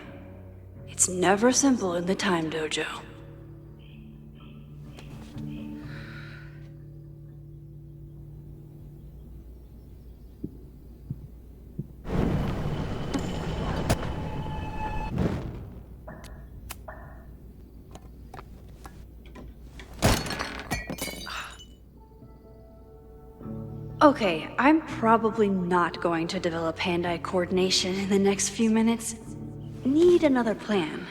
It's never simple in the time dojo. Okay, I'm probably not going to develop hand-eye coordination in the next few minutes. Need another plan.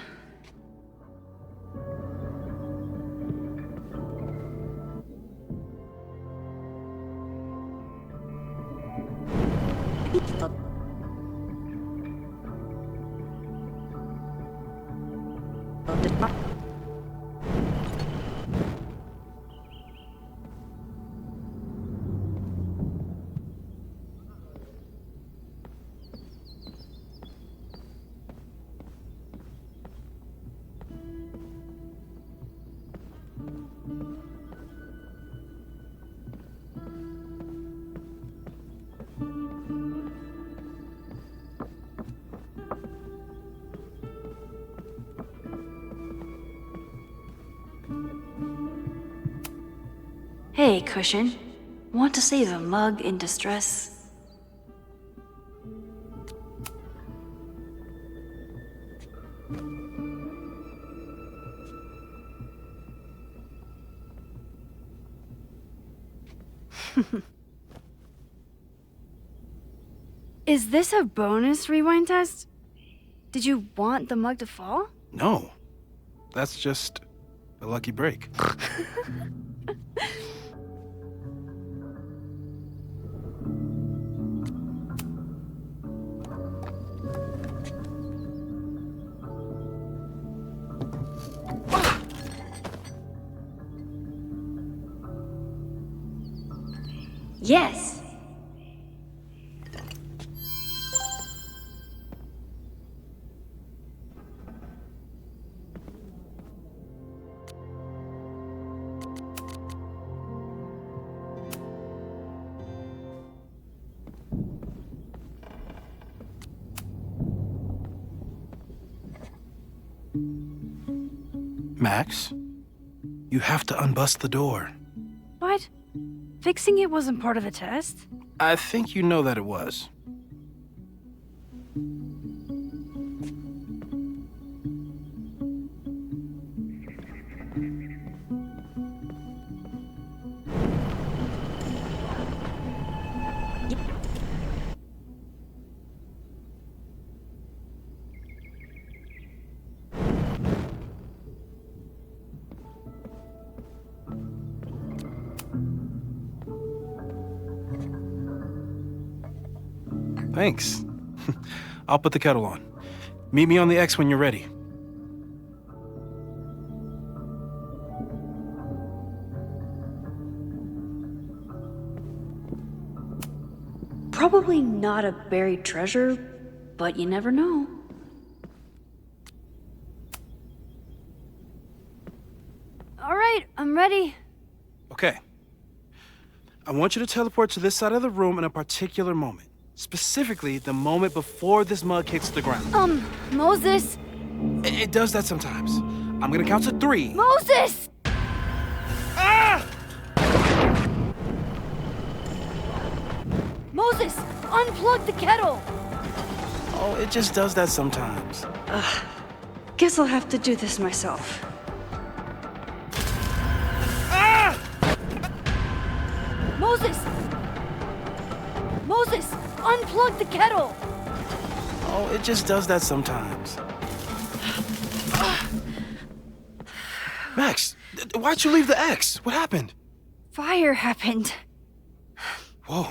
Hey, Cushion. Want to save a mug in distress? Is this a bonus rewind test? Did you want the mug to fall? No. That's just a lucky break. Yes. Max, you have to unbust the door. What? Fixing it wasn't part of the test? I think you know that it was. Thanks. I'll put the kettle on. Meet me on the X when you're ready. Probably not a buried treasure, but you never know. All right, I'm ready. Okay. I want you to teleport to this side of the room in a particular moment. Specifically, the moment before this mug hits the ground. Moses? It does that sometimes. I'm gonna count to 3. Moses! Ah! Moses, unplug the kettle! Oh, it just does that sometimes. Guess I'll have to do this myself. Ah! Moses! Moses, unplug the kettle! Oh, it just does that sometimes. Max, why'd you leave the X? What happened? Fire happened. Whoa.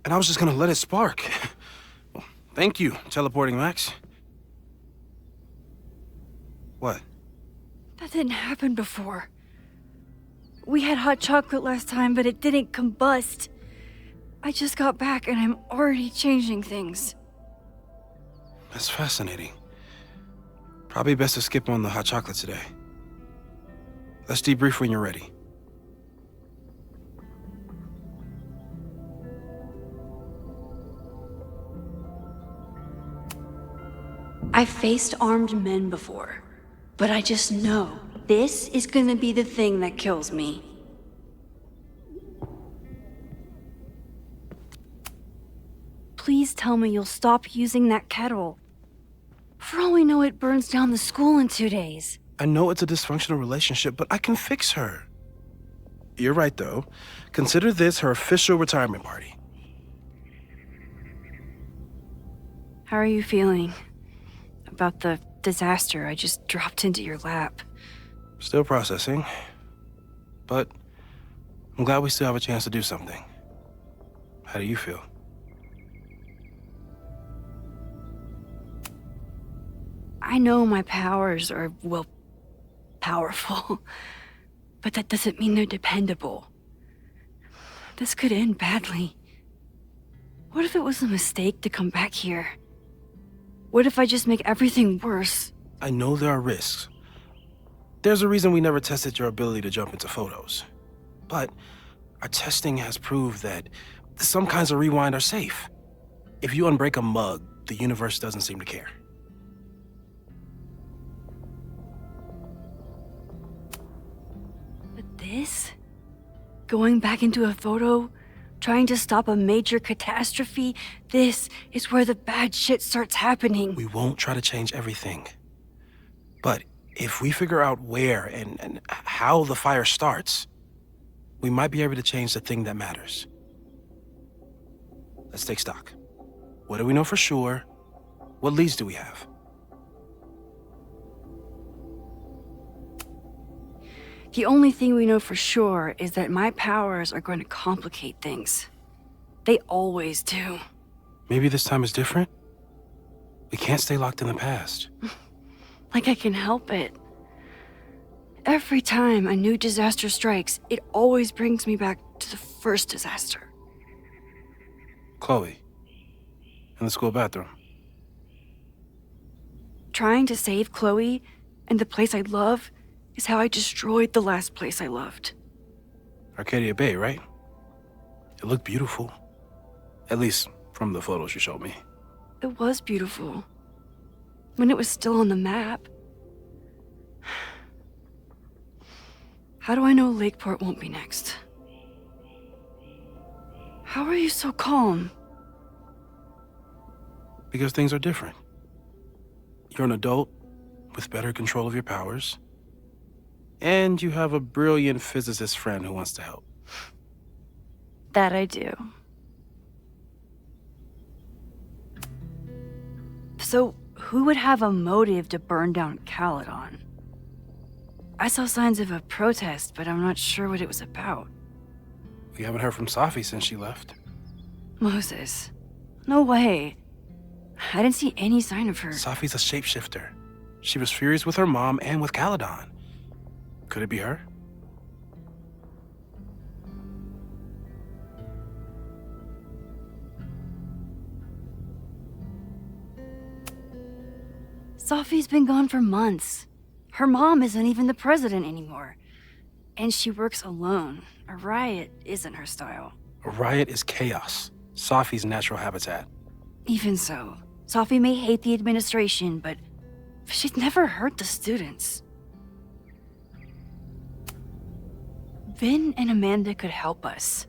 And I was just gonna let it spark. Well, thank you, teleporting Max. What? That didn't happen before. We had hot chocolate last time, but it didn't combust. I just got back and I'm already changing things. That's fascinating. Probably best to skip on the hot chocolate today. Let's debrief when you're ready. I've faced armed men before, but I just know this is gonna be the thing that kills me. Please tell me you'll stop using that kettle. For all we know, it burns down the school in 2 days. I know it's a dysfunctional relationship, but I can fix her. You're right, though. Consider this her official retirement party. How are you feeling about the disaster I just dropped into your lap? Still processing. But I'm glad we still have a chance to do something. How do you feel? I know my powers are, well, powerful, but that doesn't mean they're dependable. This could end badly. What if it was a mistake to come back here? What if I just make everything worse? I know there are risks. There's a reason we never tested your ability to jump into photos. But our testing has proved that some kinds of rewind are safe. If you unbreak a mug, the universe doesn't seem to care. But this? Going back into a photo? Trying to stop a major catastrophe? This is where the bad shit starts happening. We won't try to change everything. But if we figure out where and how the fire starts, we might be able to change the thing that matters. Let's take stock. What do we know for sure? What leads do we have? The only thing we know for sure is that my powers are going to complicate things. They always do. Maybe this time is different? We can't stay locked in the past. Like I can help it. Every time a new disaster strikes, it always brings me back to the first disaster. Chloe, in the school bathroom. Trying to save Chloe and the place I love is how I destroyed the last place I loved. Arcadia Bay, right? It looked beautiful. At least from the photos you showed me. It was beautiful. When it was still on the map. How do I know Lakeport won't be next? How are you so calm? Because things are different. You're an adult with better control of your powers. And you have a brilliant physicist friend who wants to help. That I do. So, who would have a motive to burn down Caledon? I saw signs of a protest, but I'm not sure what it was about. We haven't heard from Safi since she left. Moses. No way. I didn't see any sign of her. Safi's a shapeshifter. She was furious with her mom and with Caledon. Could it be her? Safi's been gone for months. Her mom isn't even the president anymore. And she works alone. A riot isn't her style. A riot is chaos. Safi's natural habitat. Even so, Safi may hate the administration, but she'd never hurt the students. Vin and Amanda could help us.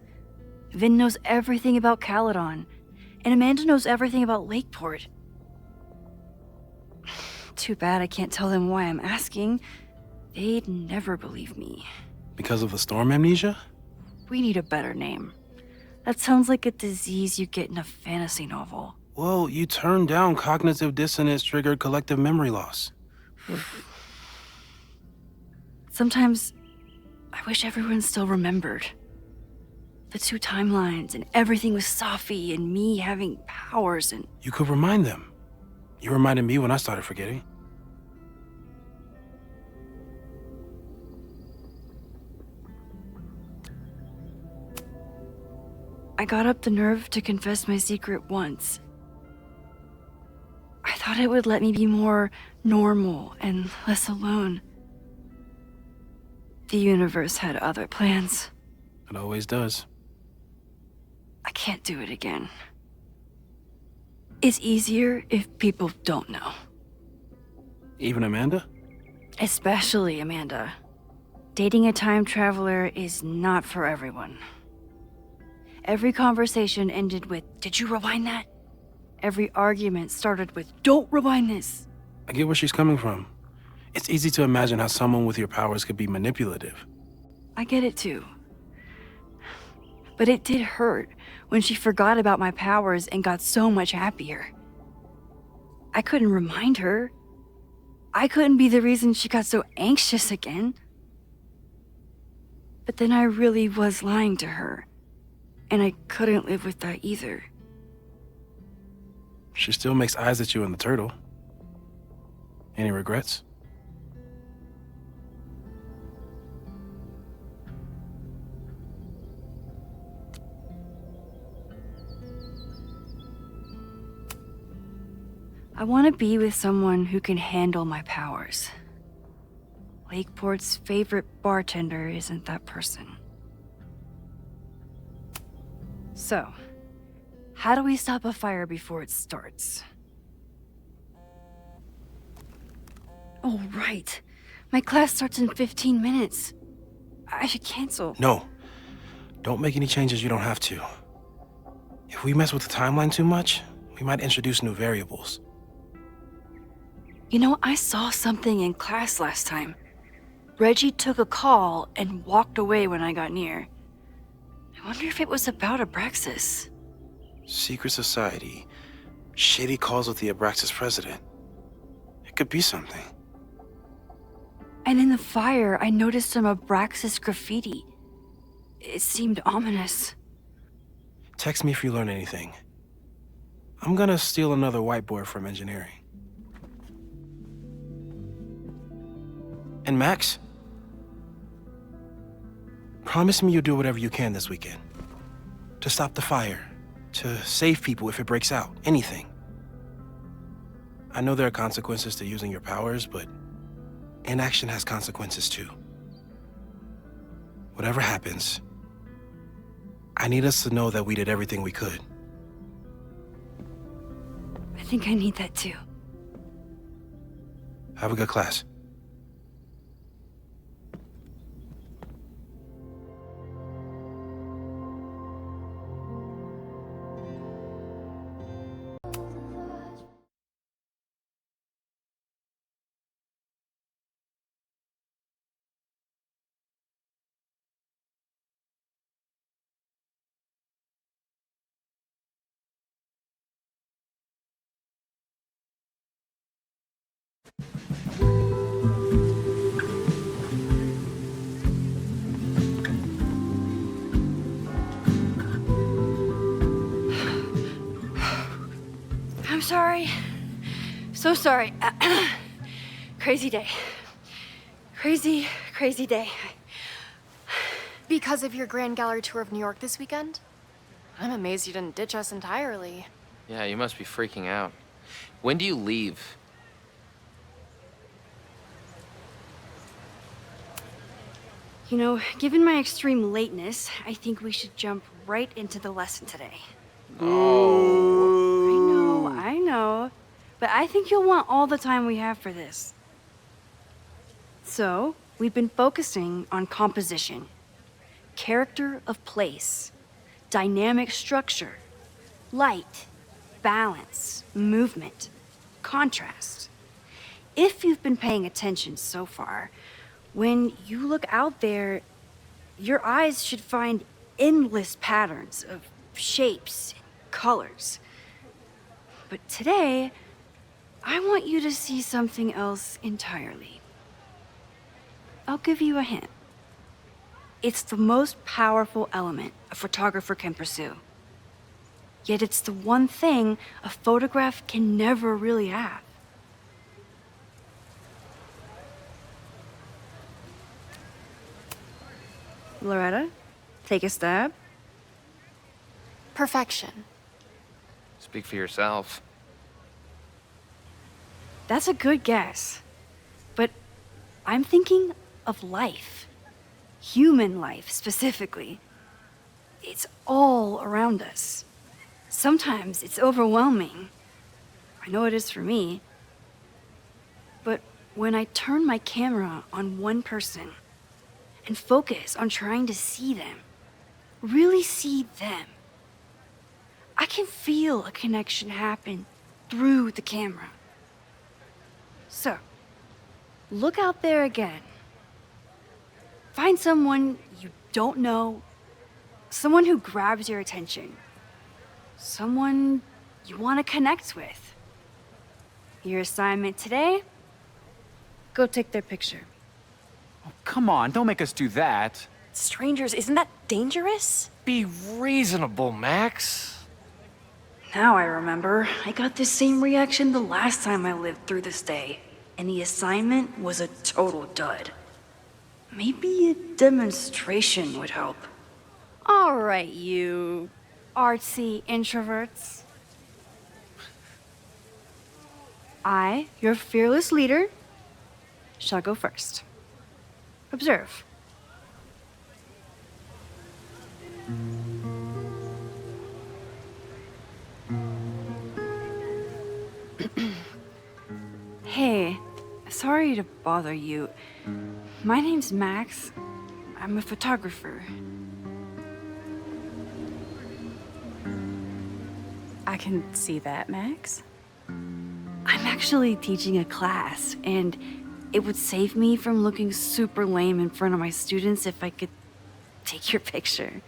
Vin knows everything about Caledon, and Amanda knows everything about Lakeport. Too bad I can't tell them why I'm asking. They'd never believe me. Because of the storm amnesia? We need a better name. That sounds like a disease you get in a fantasy novel. Well, you turned down cognitive dissonance triggered collective memory loss. Sometimes I wish everyone still remembered. The two timelines and everything with Safi and me having powers and... You could remind them. You reminded me when I started forgetting. I got up the nerve to confess my secret once. I thought it would let me be more normal and less alone. The universe had other plans. It always does. I can't do it again. It's easier if people don't know. Even Amanda? Especially Amanda. Dating a time traveler is not for everyone. Every conversation ended with, "Did you rewind that?" Every argument started with, "Don't rewind this." I get where she's coming from. It's easy to imagine how someone with your powers could be manipulative. I get it too. But it did hurt when she forgot about my powers and got so much happier. I couldn't remind her. I couldn't be the reason she got so anxious again. But then I really was lying to her, and I couldn't live with that either. She still makes eyes at you and the turtle. Any regrets? I want to be with someone who can handle my powers. Lakeport's favorite bartender isn't that person. So, how do we stop a fire before it starts? Oh, right. My class starts in 15 minutes. I should cancel. No. Don't make any changes you don't have to. If we mess with the timeline too much, we might introduce new variables. You know, I saw something in class last time. Reggie took a call and walked away when I got near. I wonder if it was about Abraxas. Secret society. Shady calls with the Abraxas president. It could be something. And in the fire, I noticed some Abraxas graffiti. It seemed ominous. Text me if you learn anything. I'm gonna steal another whiteboard from engineering. And Max? Promise me you'll do whatever you can this weekend. To stop the fire. To save people if it breaks out. Anything. I know there are consequences to using your powers, but inaction has consequences too. Whatever happens, I need us to know that we did everything we could. I think I need that too. Have a good class. sorry. So sorry. Crazy day. Crazy, crazy day. Because of your Grand Gallery tour of New York this weekend? I'm amazed you didn't ditch us entirely. Yeah, you must be freaking out. When do you leave? You know, given my extreme lateness, I think we should jump right into the lesson today. Oh. I know. But I think you'll want all the time we have for this. So, we've been focusing on composition, character of place, dynamic structure, light, balance, movement, contrast. If you've been paying attention so far, when you look out there, your eyes should find endless patterns of shapes and colors. But today, I want you to see something else entirely. I'll give you a hint. It's the most powerful element a photographer can pursue. Yet it's the one thing a photograph can never really have. Loretta, take a stab. Perfection. Speak for yourself. That's a good guess. But I'm thinking of life. Human life, specifically. It's all around us. Sometimes it's overwhelming. I know it is for me. But when I turn my camera on one person and focus on trying to see them, really see them, I can feel a connection happen through the camera. So, look out there again. Find someone you don't know, someone who grabs your attention, someone you want to connect with. Your assignment today? Go take their picture. Oh, come on, don't make us do that. Strangers, isn't that dangerous? Be reasonable, Max. Now I remember. I got this same reaction the last time I lived through this day, and the assignment was a total dud. Maybe a demonstration would help. All right, you artsy introverts. I, your fearless leader, shall go first. Observe. Hey, sorry to bother you. My name's Max. I'm a photographer. I can see that, Max. I'm actually teaching a class, and it would save me from looking super lame in front of my students if I could take your picture.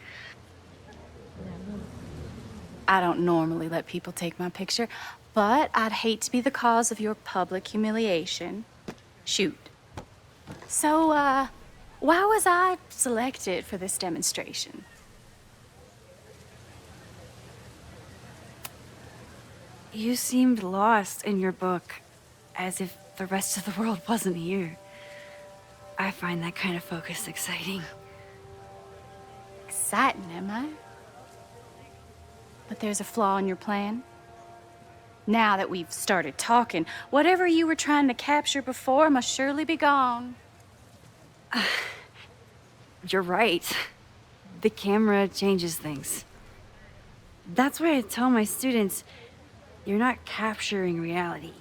I don't normally let people take my picture, but I'd hate to be the cause of your public humiliation. Shoot. So, why was I selected for this demonstration? You seemed lost in your book, as if the rest of the world wasn't here. I find that kind of focus exciting. Exciting, am I? But there's a flaw in your plan. Now that we've started talking, whatever you were trying to capture before must surely be gone. You're right. The camera changes things. That's why I tell my students, you're not capturing reality.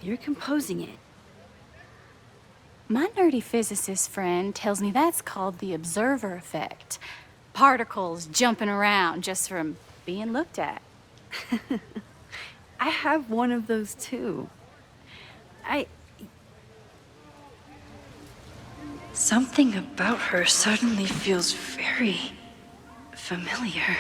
You're composing it. My nerdy physicist friend tells me that's called the observer effect. Particles jumping around just from being looked at. I have one of those too. Something about her suddenly feels very familiar.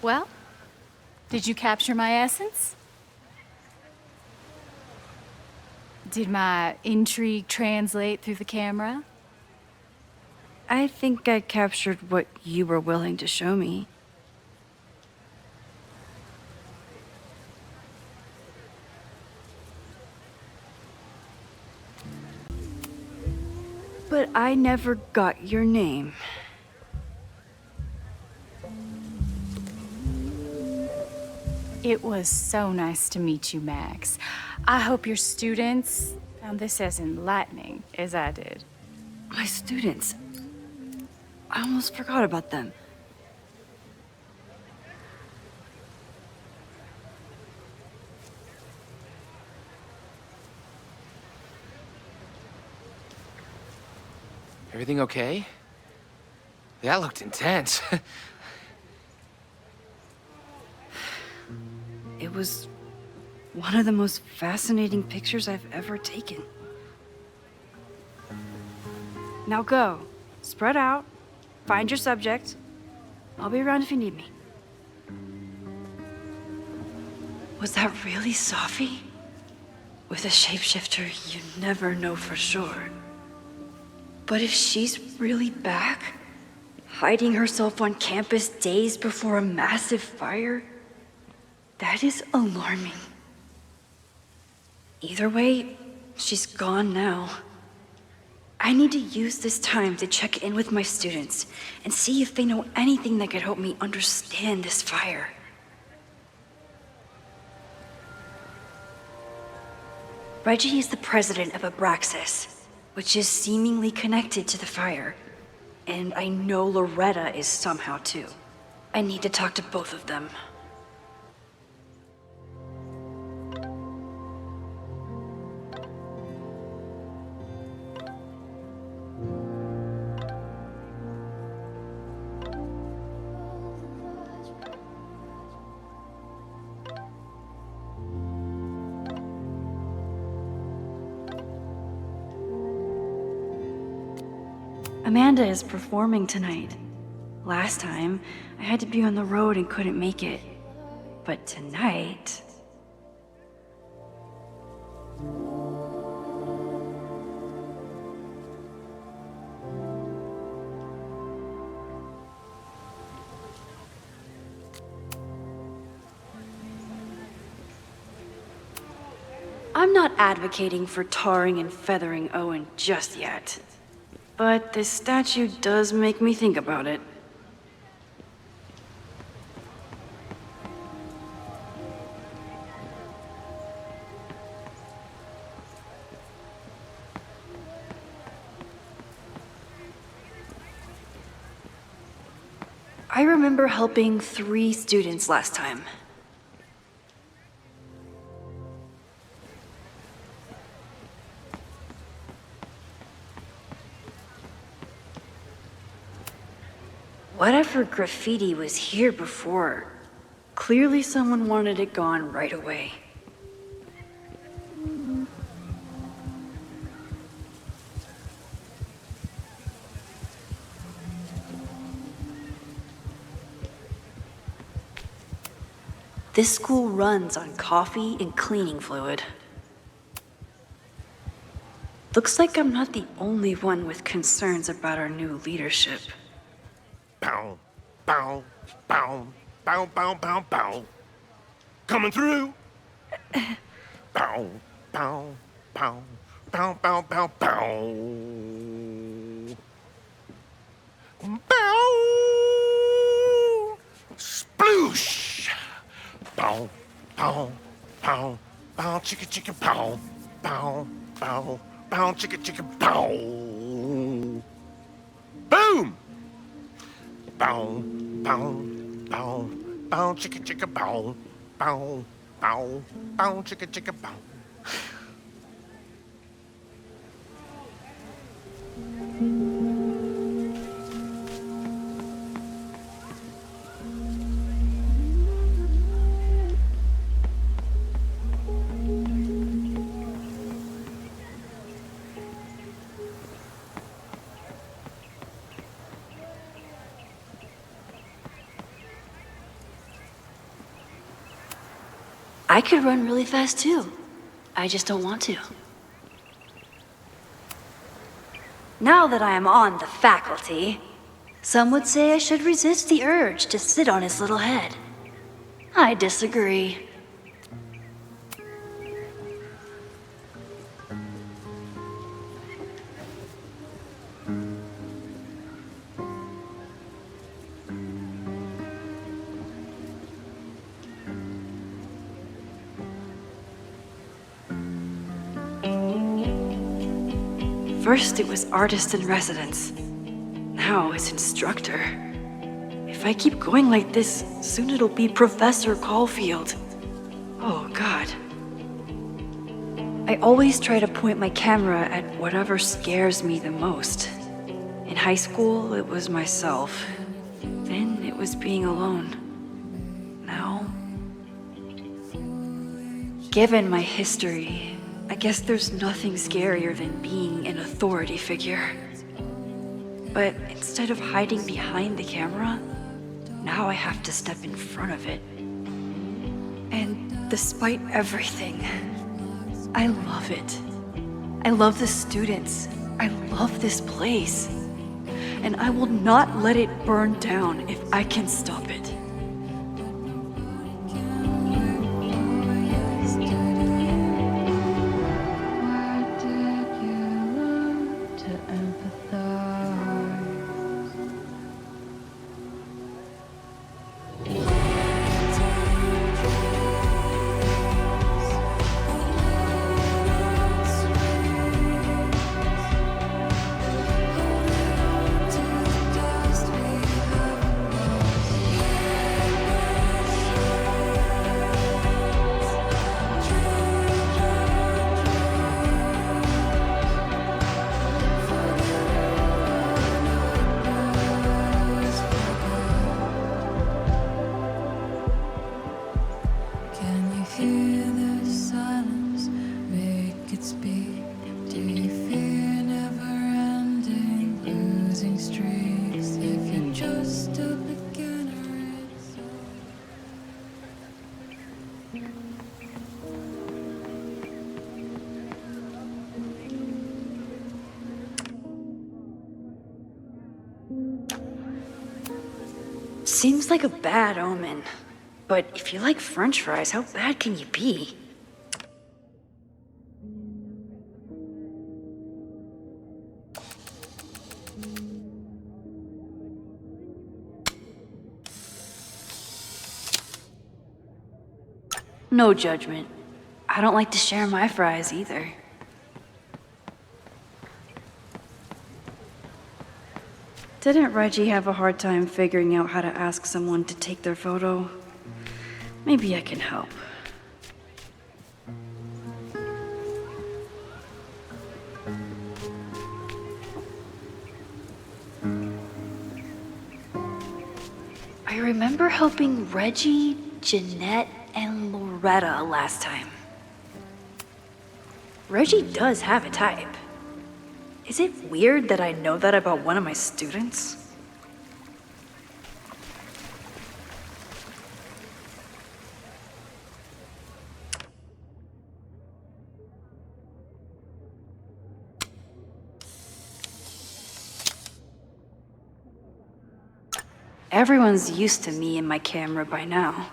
Well, did you capture my essence? Did my intrigue translate through the camera? I think I captured what you were willing to show me. But I never got your name. It was so nice to meet you, Max. I hope your students found this as enlightening as I did. My students. I almost forgot about them. Everything okay? That looked intense. It was one of the most fascinating pictures I've ever taken. Now go. Spread out. Find your subject. I'll be around if you need me. Was that really Safi? With a shapeshifter, you never know for sure. But if she's really back, hiding herself on campus days before a massive fire, that is alarming. Either way, she's gone now. I need to use this time to check in with my students and see if they know anything that could help me understand this fire. Reggie is the president of Abraxas, which is seemingly connected to the fire. And I know Loretta is somehow too. I need to talk to both of them. Amanda is performing tonight. Last time, I had to be on the road and couldn't make it. But tonight... I'm not advocating for tarring and feathering Owen just yet. But this statue does make me think about it. I remember helping 3 students last time. Whatever graffiti was here before, clearly someone wanted it gone right away. This school runs on coffee and cleaning fluid. Looks like I'm not the only one with concerns about our new leadership. Bow, bow, bow, bow, bow, bow, bow. Coming through. Bow, bow, bow, bow, bow, bow, bow. Bow. Sploosh. Bow, bow, bow, bow, chicka, chicka, bow, bow, bow, bow, chicka, chicka, bow. Boom. Bow, bow, bow, bow, chicka, chicka, bow, bow, bow, bow, chicka, chicka, bow. I could run really fast too. I just don't want to. Now that I am on the faculty, some would say I should resist the urge to sit on his little head. I disagree. First it was artist in residence. Now it's instructor. If I keep going like this, soon it'll be Professor Caulfield. Oh, God. I always try to point my camera at whatever scares me the most. In high school, it was myself. Then it was being alone. Now, given my history, I guess there's nothing scarier than being an authority figure. But instead of hiding behind the camera, now I have to step in front of it. And despite everything, I love it. I love the students. I love this place. And I will not let it burn down if I can stop it. Seems like a bad omen. But if you like French fries, how bad can you be? No judgment. I don't like to share my fries either. Didn't Reggie have a hard time figuring out how to ask someone to take their photo? Maybe I can help. I remember helping Reggie, Jeanette, and Loretta last time. Reggie does have a type. Is it weird that I know that about one of my students? Everyone's used to me and my camera by now.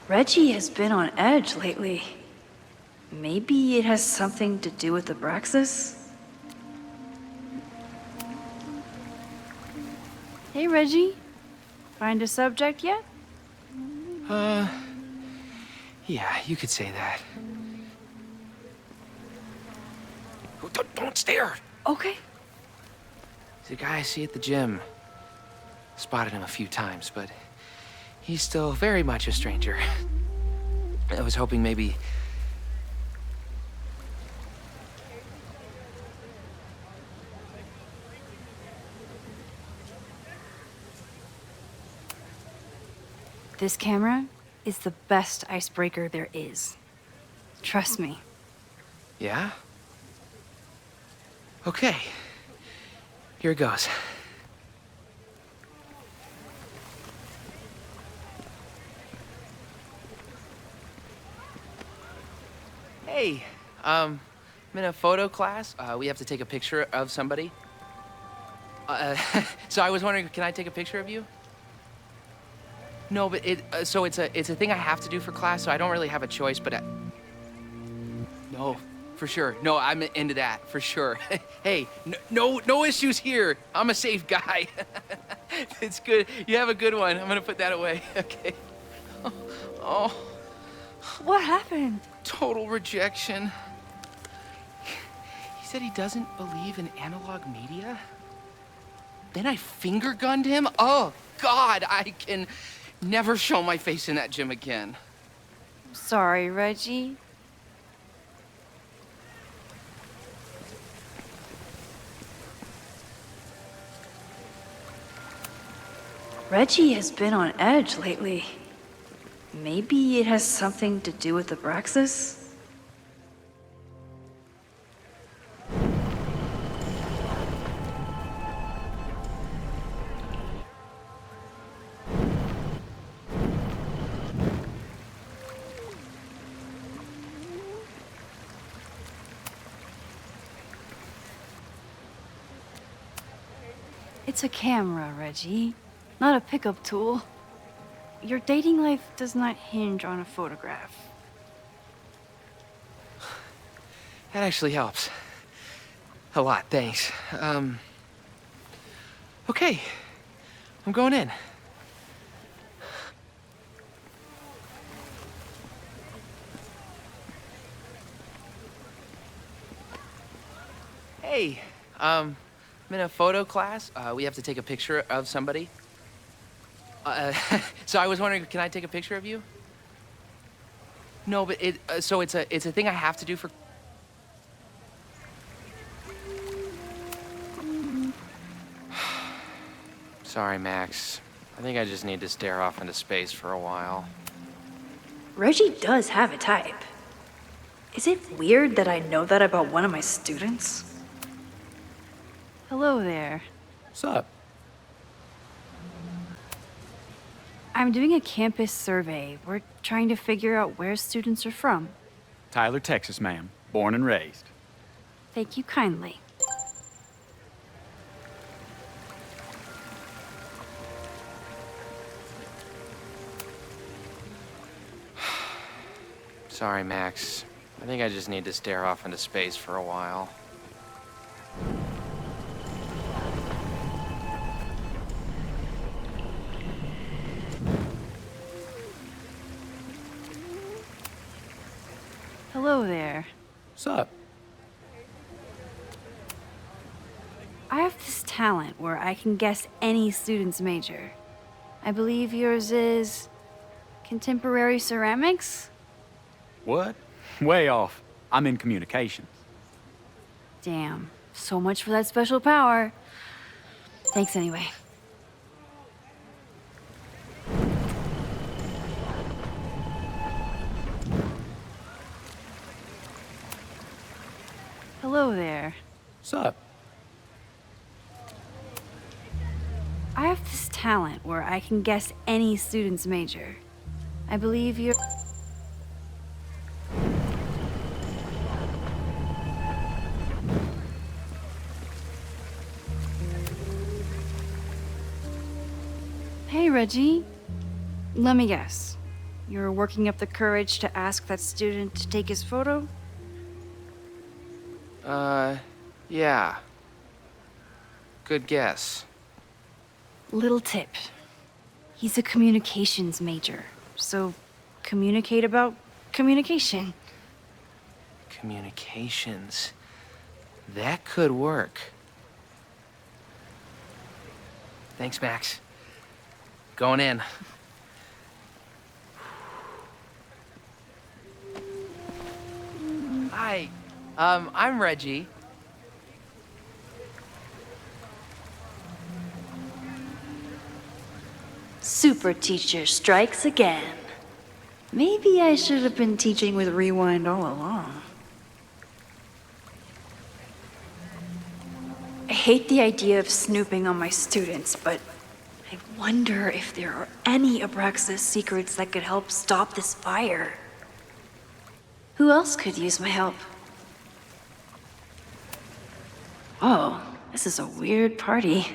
Reggie has been on edge lately. Maybe it has something to do with Abraxas? Hey, Reggie. Find a subject yet? Yeah, you could say that. Don't stare! Okay. He's a guy I see at the gym. Spotted him a few times, but he's still very much a stranger. I was hoping maybe... This camera is the best icebreaker there is. Trust me. Yeah? Okay. Here it goes. Hey, I'm in a photo class. We have to take a picture of somebody. So I was wondering, can I take a picture of you? No, but it's a thing I have to do for class, so I don't really have a choice, but no, for sure. No, I'm into that, for sure. Hey, no issues here. I'm a safe guy. It's good. You have a good one. I'm gonna put that away. Okay. Oh. What happened? Total rejection. He said he doesn't believe in analog media. Then I finger gunned him? Oh, God, I can never show my face in that gym again. Sorry, Reggie. Reggie has been on edge lately. Maybe it has something to do with Abraxas? It's a camera, Reggie, not a pickup tool. Your dating life does not hinge on a photograph. That actually helps. A lot, thanks. Okay. I'm going in. Hey, I'm in a photo class. We have to take a picture of somebody. So I was wondering, can I take a picture of you? No, but it's a thing I have to do for. Sorry, Max. I think I just need to stare off into space for a while. Reggie does have a type. Is it weird that I know that about one of my students? Hello there. What's up? I'm doing a campus survey. We're trying to figure out where students are from. Tyler, Texas, ma'am. Born and raised. Thank you kindly. Sorry, Max. I think I just need to stare off into space for a while. Hello there. What's up? I have this talent where I can guess any student's major. I believe yours is contemporary ceramics? What? Way off. I'm in communications. Damn, so much for that special power. Thanks anyway. Hello there. What's up? I have this talent where I can guess any student's major. I believe you're... Hey, Reggie. Let me guess. You're working up the courage to ask that student to take his photo? Yeah. Good guess. Little tip. He's a communications major, so communicate about communication. Communications. That could work. Thanks, Max. Going in. Hi. I'm Reggie. Super teacher strikes again. Maybe I should have been teaching with Rewind all along. I hate the idea of snooping on my students, but I wonder if there are any Abraxas secrets that could help stop this fire. Who else could use my help? Whoa, this is a weird party.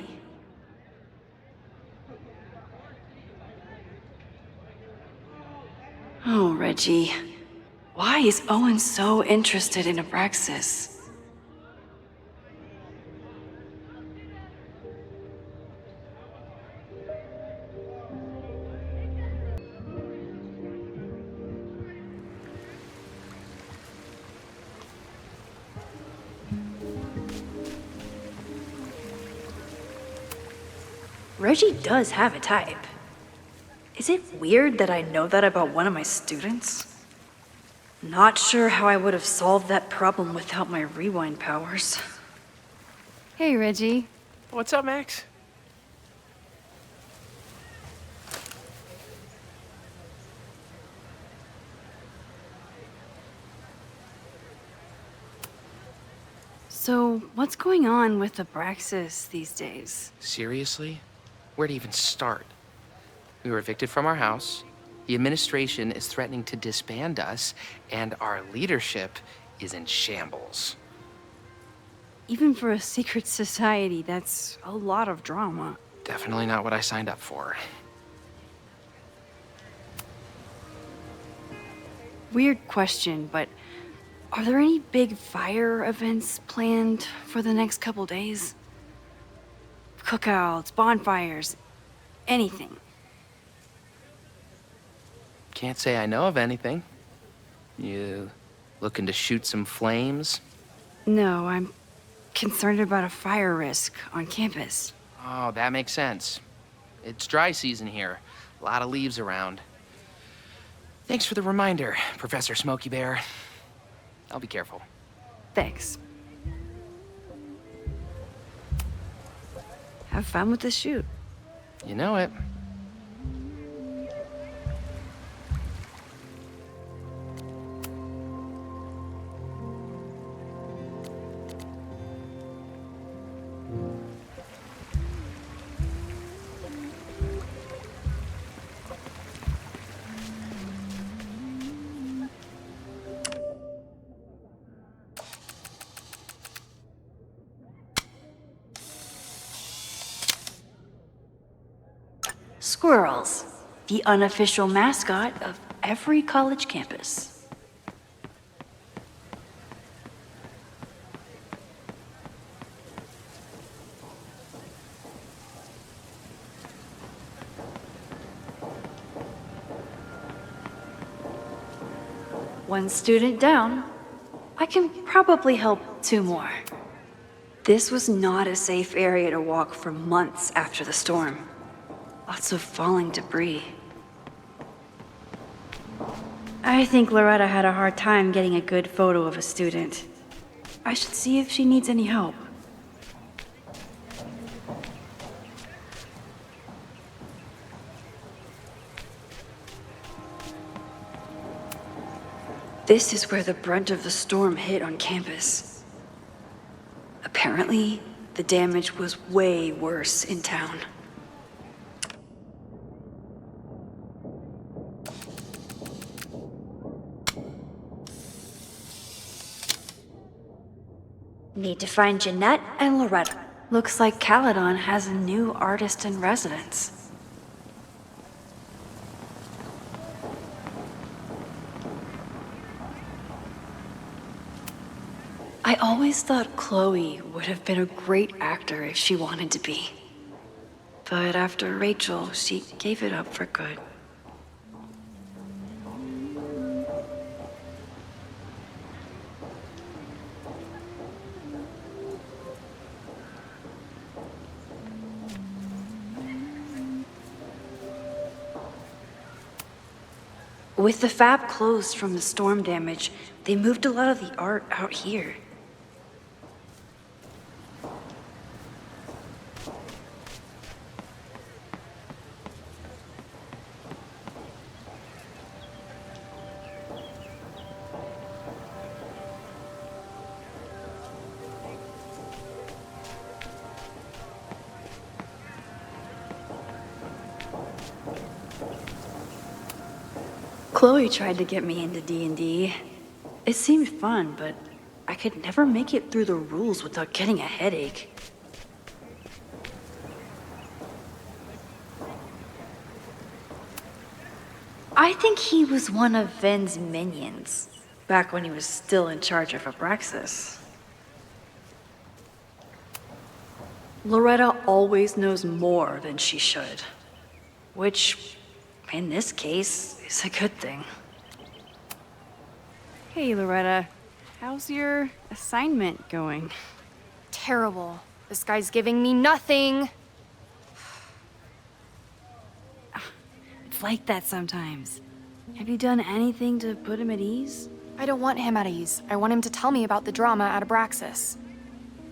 Oh, Reggie. Why is Owen so interested in Abraxas? Reggie does have a type. Is it weird that I know that about one of my students? Not sure how I would have solved that problem without my rewind powers. Hey, Reggie. What's up, Max? So, what's going on with Abraxas these days? Seriously? Where to even start? We were evicted from our house, the administration is threatening to disband us, and our leadership is in shambles. Even for a secret society, that's a lot of drama. Definitely not what I signed up for. Weird question, but are there any big fire events planned for the next couple days? Cookouts, bonfires, anything? Can't say I know of anything. You looking to shoot some flames? No, I'm concerned about a fire risk on campus. Oh, that makes sense. It's dry season here. A lot of leaves around. Thanks for the reminder, Professor Smokey Bear. I'll be careful. Thanks. Have fun with the shoot. You know it. Squirrels, the unofficial mascot of every college campus. One student down. I can probably help 2 more. This was not a safe area to walk for months after the storm. Lots of falling debris. I think Loretta had a hard time getting a good photo of a student. I should see if she needs any help. This is where the brunt of the storm hit on campus. Apparently, the damage was way worse in town. Need to find Jeanette and Loretta. Looks like Caledon has a new artist in residence. I always thought Chloe would have been a great actor if she wanted to be. But after Rachel, she gave it up for good. With the fab closed from the storm damage, they moved a lot of the art out here. Chloe tried to get me into D&D. It seemed fun, but I could never make it through the rules without getting a headache. I think he was one of Ven's minions, back when he was still in charge of Abraxas. Loretta always knows more than she should, which, in this case, is a good thing. Hey, Loretta. How's your assignment going? Terrible. This guy's giving me nothing. It's like that sometimes. Have you done anything to put him at ease? I don't want him at ease. I want him to tell me about the drama at Abraxas.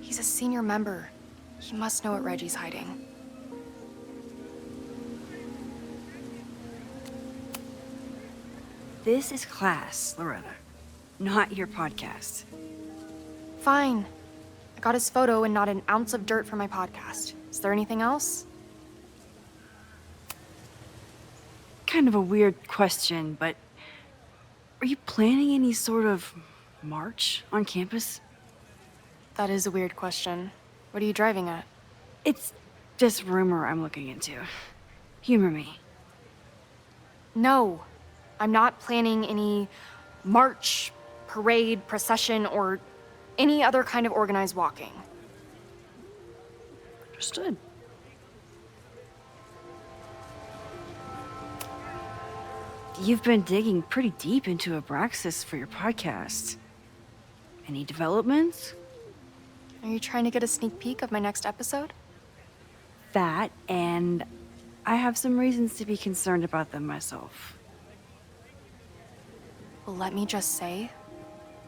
He's a senior member. He must know what Reggie's hiding. This is class, Loretta. Not your podcast. Fine. I got his photo and not an ounce of dirt for my podcast. Is there anything else? Kind of a weird question, but are you planning any sort of march on campus? That is a weird question. What are you driving at? It's just rumor I'm looking into. Humor me. No. I'm not planning any march, parade, procession, or any other kind of organized walking. Understood. You've been digging pretty deep into Abraxas for your podcast. Any developments? Are you trying to get a sneak peek of my next episode? That, and I have some reasons to be concerned about them myself. Well, let me just say,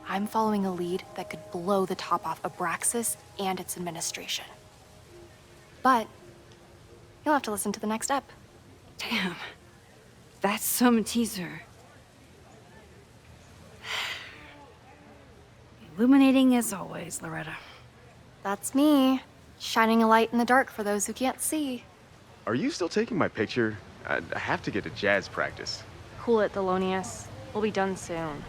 I'm following a lead that could blow the top off Abraxas and its administration. But you'll have to listen to the next ep. Damn. That's some teaser. Illuminating as always, Loretta. That's me, shining a light in the dark for those who can't see. Are you still taking my picture? I have to get to jazz practice. Cool it, Thelonious. We'll be done soon.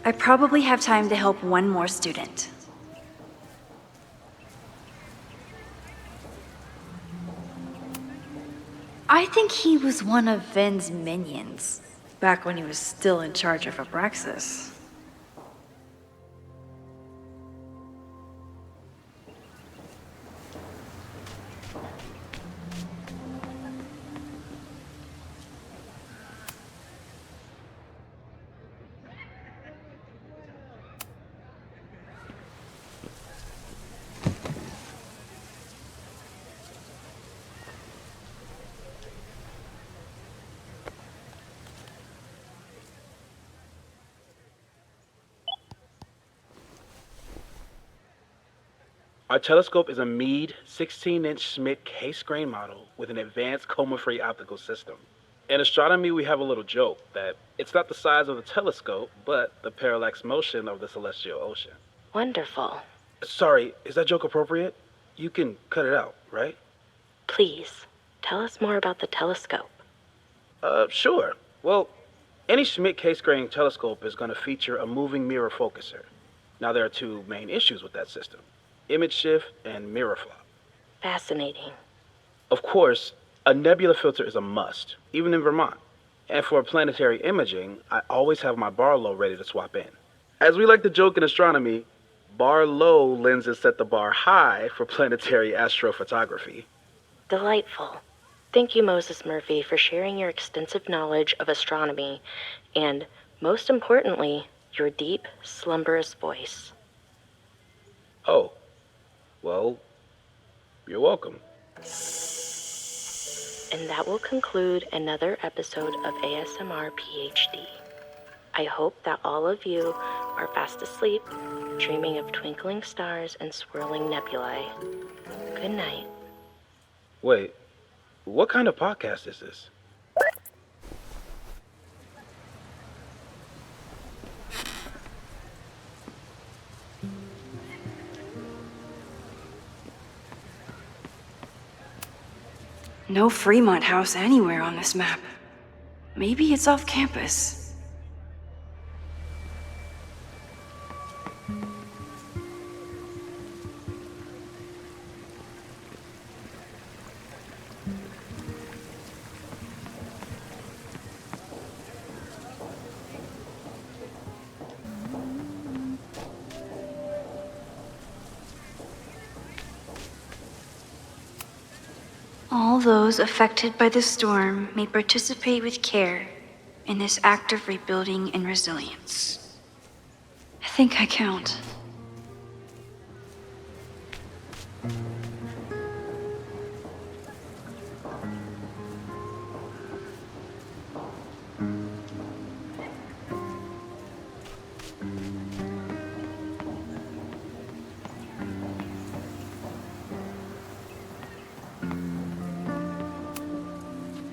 I probably have time to help one more student. I think he was one of Ven's minions, back when he was still in charge of Abraxas. Our telescope is a Meade 16-inch Schmidt case-grain model with an advanced coma-free optical system. In astronomy, we have a little joke that it's not the size of the telescope, but the parallax motion of the celestial ocean. Wonderful. Sorry, is that joke appropriate? You can cut it out, right? Please, tell us more about the telescope. Sure. Well, any Schmidt case-grain telescope is going to feature a moving mirror focuser. Now, there are two main issues with that system: image shift and mirror flop. Fascinating. Of course, a nebula filter is a must, even in Vermont. And for planetary imaging, I always have my bar low ready to swap in. As we like to joke in astronomy, bar low lenses set the bar high for planetary astrophotography. Delightful. Thank you, Moses Murphy, for sharing your extensive knowledge of astronomy and, most importantly, your deep, slumberous voice. Oh, well, you're welcome. And that will conclude another episode of ASMR PhD. I hope that all of you are fast asleep, dreaming of twinkling stars and swirling nebulae. Good night. Wait, what kind of podcast is this? No Fremont House anywhere on this map. Maybe it's off campus. All those affected by the storm may participate with care in this act of rebuilding and resilience. I think I count.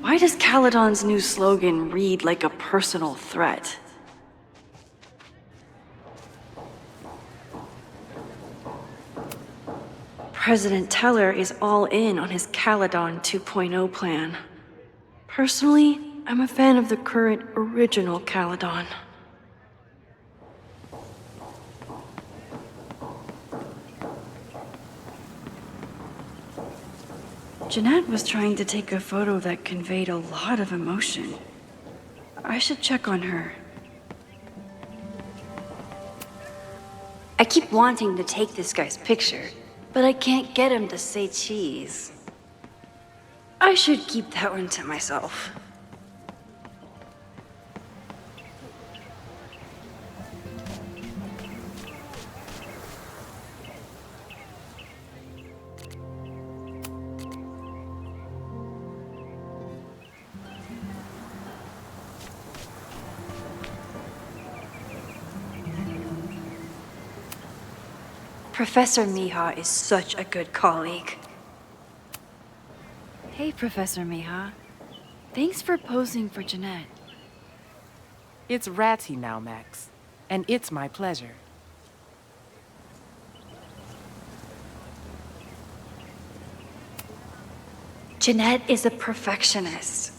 Why does Caledon's new slogan read like a personal threat? President Teller is all in on his Caledon 2.0 plan. Personally, I'm a fan of the current original Caledon. Jeanette was trying to take a photo that conveyed a lot of emotion. I should check on her. I keep wanting to take this guy's picture, but I can't get him to say cheese. I should keep that one to myself. Professor Mija is such a good colleague. Hey, Professor Mija. Thanks for posing for Jeanette. It's Ratty now, Max. And it's my pleasure. Jeanette is a perfectionist.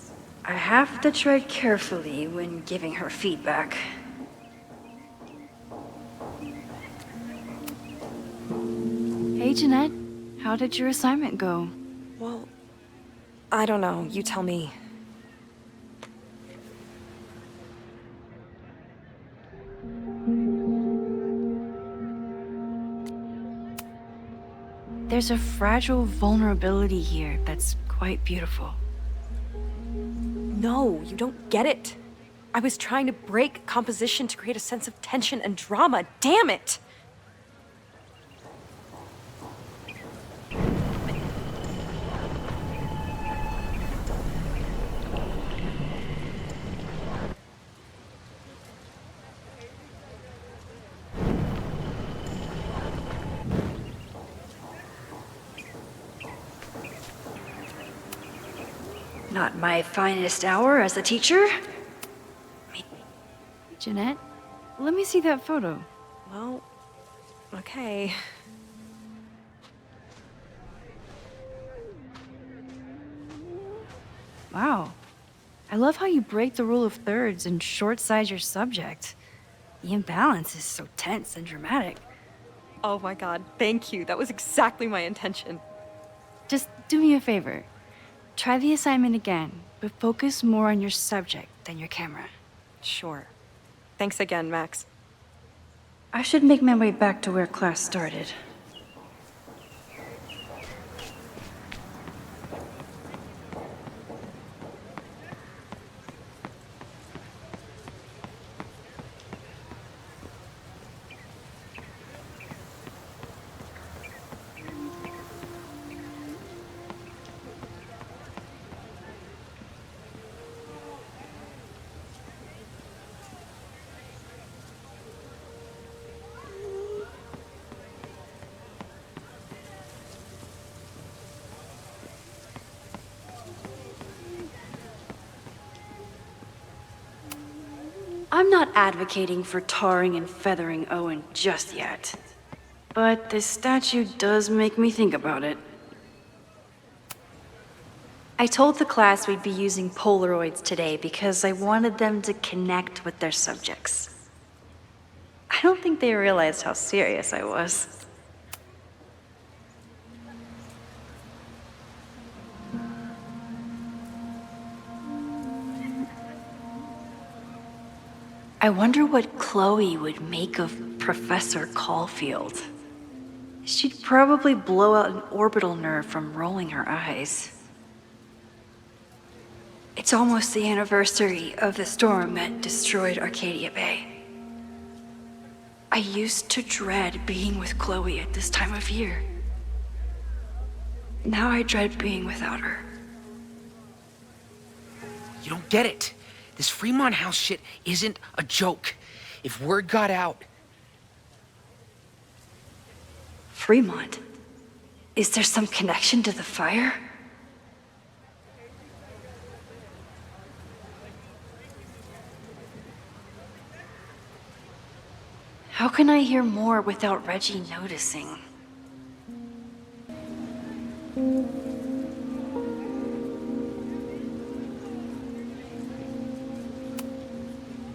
I have to tread carefully when giving her feedback. Hey, Jeanette. How did your assignment go? Well, I don't know. You tell me. There's a fragile vulnerability here that's quite beautiful. No, you don't get it. I was trying to break composition to create a sense of tension and drama. Damn it! Not my finest hour as a teacher. Jeanette, let me see that photo. Well, okay. Wow. I love how you break the rule of thirds and short-size your subject. The imbalance is so tense and dramatic. Oh my god, thank you. That was exactly my intention. Just do me a favor. Try the assignment again, but focus more on your subject than your camera. Sure. Thanks again, Max. I should make my way back to where class started. I'm not advocating for tarring and feathering Owen just yet. But this statue does make me think about it. I told the class we'd be using Polaroids today because I wanted them to connect with their subjects. I don't think they realized how serious I was. I wonder what Chloe would make of Professor Caulfield. She'd probably blow out an orbital nerve from rolling her eyes. It's almost the anniversary of the storm that destroyed Arcadia Bay. I used to dread being with Chloe at this time of year. Now I dread being without her. You don't get it. This Fremont House shit isn't a joke. If word got out... Fremont? Is there some connection to the fire? How can I hear more without Reggie noticing?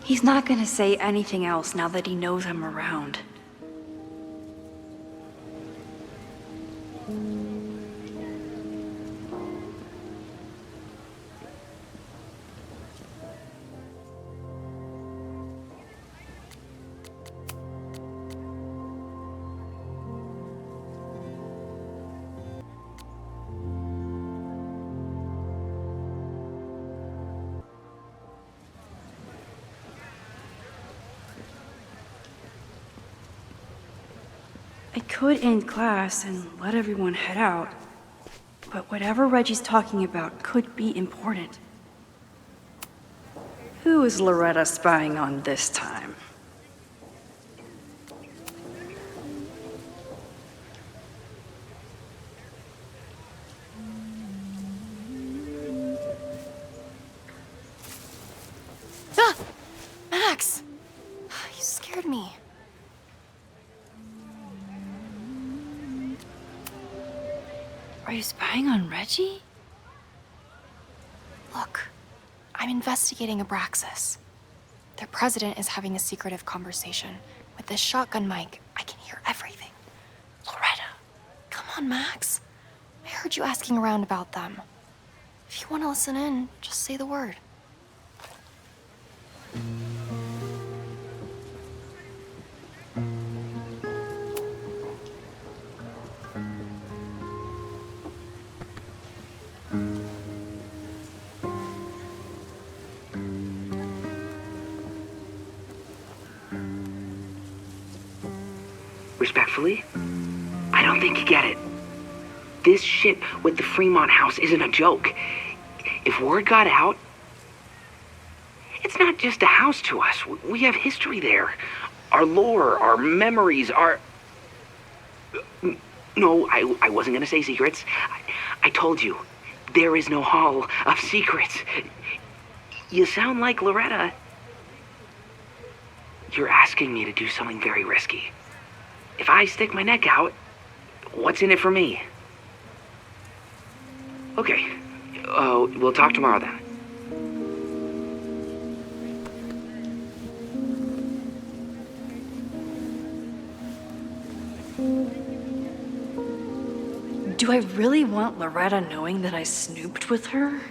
He's not gonna say anything else now that he knows I'm around. I could end class and let everyone head out, but whatever Reggie's talking about could be important. Who is Loretta spying on this time? Ah! Max! You scared me. Are you spying on Reggie? Look, I'm investigating Abraxas. Their president is having a secretive conversation. With this shotgun mic, I can hear everything. Loretta, come on, Max. I heard you asking around about them. If you want to listen in, just say the word. Respectfully, I don't think you get it. This shit with the Fremont House isn't a joke. If word got out, it's not just a house to us. We have history there. Our lore, our memories, our... No, I wasn't gonna say secrets. I told you, there is no hall of secrets. You sound like Loretta. You're asking me to do something very risky. If I stick my neck out, what's in it for me? Okay, we'll talk tomorrow then. Do I really want Loretta knowing that I snooped with her?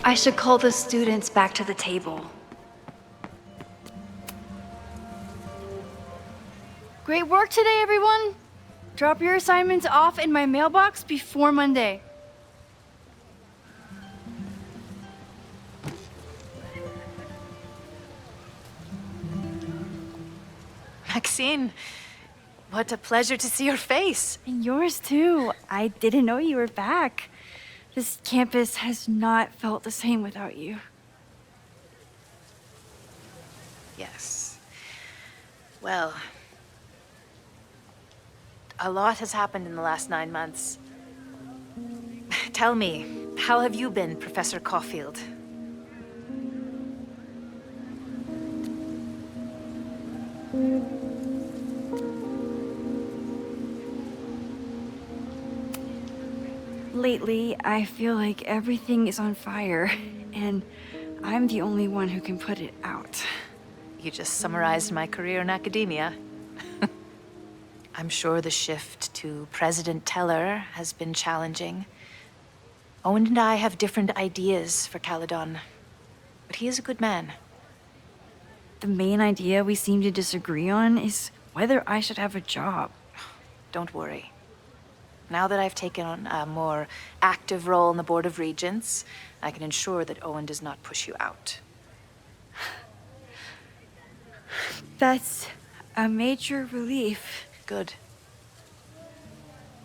I should call the students back to the table. Great work today, everyone! Drop your assignments off in my mailbox before Monday. Maxine, what a pleasure to see your face. And yours too. I didn't know you were back. This campus has not felt the same without you. Yes. Well, a lot has happened in the last 9 months. Tell me, how have you been, Professor Caulfield? Lately, I feel like everything is on fire, and I'm the only one who can put it out. You just summarized my career in academia. I'm sure the shift to President Teller has been challenging. Owen and I have different ideas for Caledon, but he is a good man. The main idea we seem to disagree on is whether I should have a job. Don't worry. Now that I've taken on a more active role in the Board of Regents, I can ensure that Owen does not push you out. That's a major relief. Good.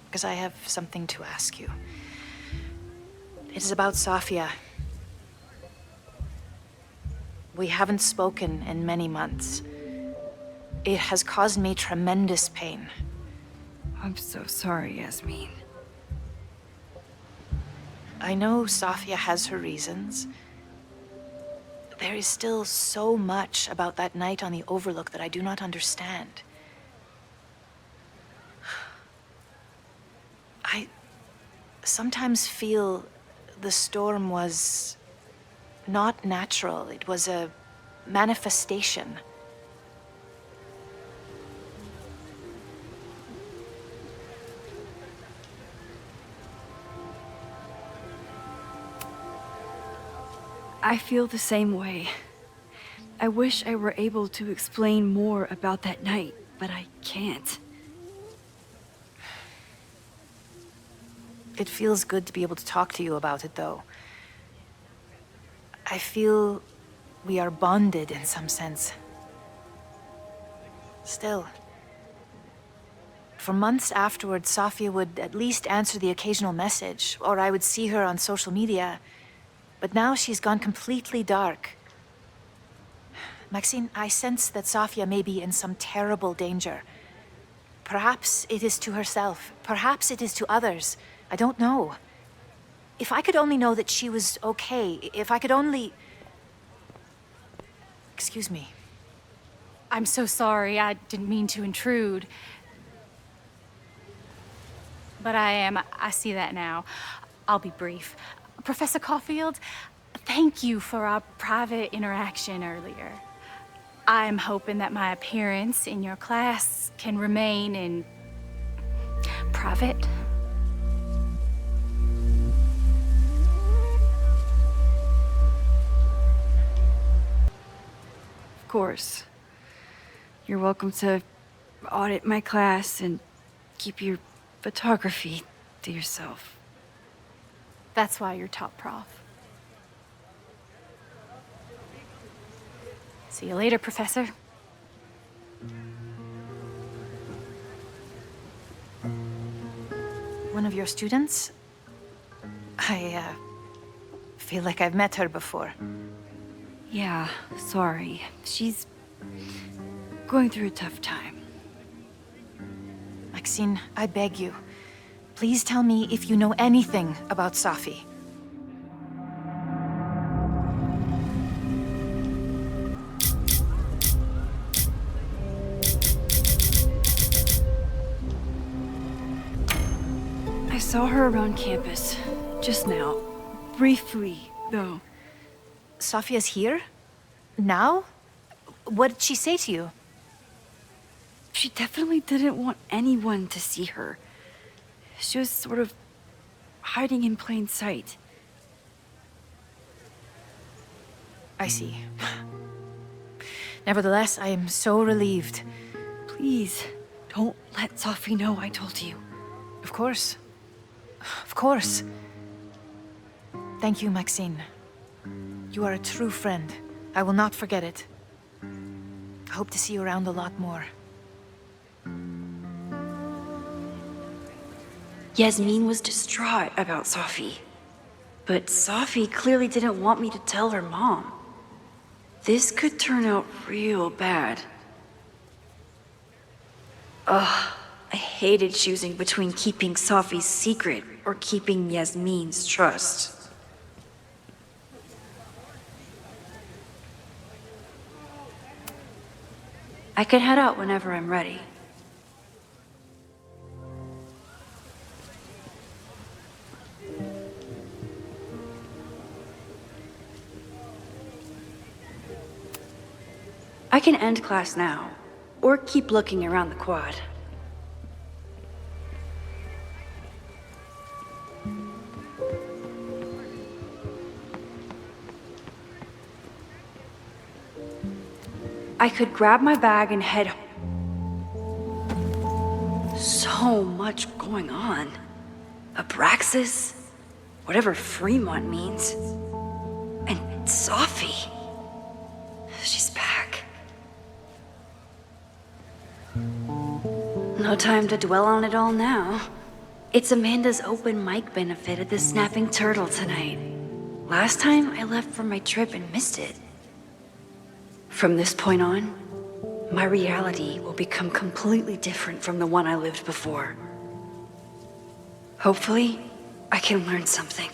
Because I have something to ask you. It is about Safia. We haven't spoken in many months. It has caused me tremendous pain. I'm so sorry, Yasmin. I know Safia has her reasons. There is still so much about that night on the Overlook that I do not understand. I sometimes feel the storm was not natural. It was a manifestation. I feel the same way. I wish I were able to explain more about that night, but I can't. It feels good to be able to talk to you about it, though. I feel we are bonded in some sense. Still. For months afterwards, Safia would at least answer the occasional message, or I would see her on social media. But now she's gone completely dark. Maxine, I sense that Safia may be in some terrible danger. Perhaps it is to herself. Perhaps it is to others. I don't know. If I could only know that she was okay, if I could only... Excuse me. I'm so sorry. I didn't mean to intrude. But I see that now. I'll be brief. Professor Caulfield, thank you for our private interaction earlier. I'm hoping that my appearance in your class can remain in private. Of course. You're welcome to audit my class and keep your photography to yourself. That's why you're top prof. See you later, Professor. One of your students? I feel like I've met her before. Yeah, sorry. She's going through a tough time. Maxine, I beg you. Please tell me if you know anything about Safi. I saw her around campus just now. Briefly, though. Safia's here? Now? What did she say to you? She definitely didn't want anyone to see her. She was sort of hiding in plain sight. I see. Nevertheless, I am so relieved. Please, don't let Safi know I told you. Of course. Of course. Thank you, Maxine. You are a true friend. I will not forget it. I hope to see you around a lot more. Yasmin was distraught about Safi. But Safi clearly didn't want me to tell her mom. This could turn out real bad. Ugh, I hated choosing between keeping Safi's secret or keeping Yasmin's trust. I can head out whenever I'm ready. I can end class now, or keep looking around the quad. I could grab my bag and head home. So much going on. Abraxas, whatever Fremont means. And Sophie. She's back. No time to dwell on it all now. It's Amanda's open mic benefit at the Snapping Turtle tonight. Last time I left for my trip and missed it. From this point on, my reality will become completely different from the one I lived before. Hopefully, I can learn something.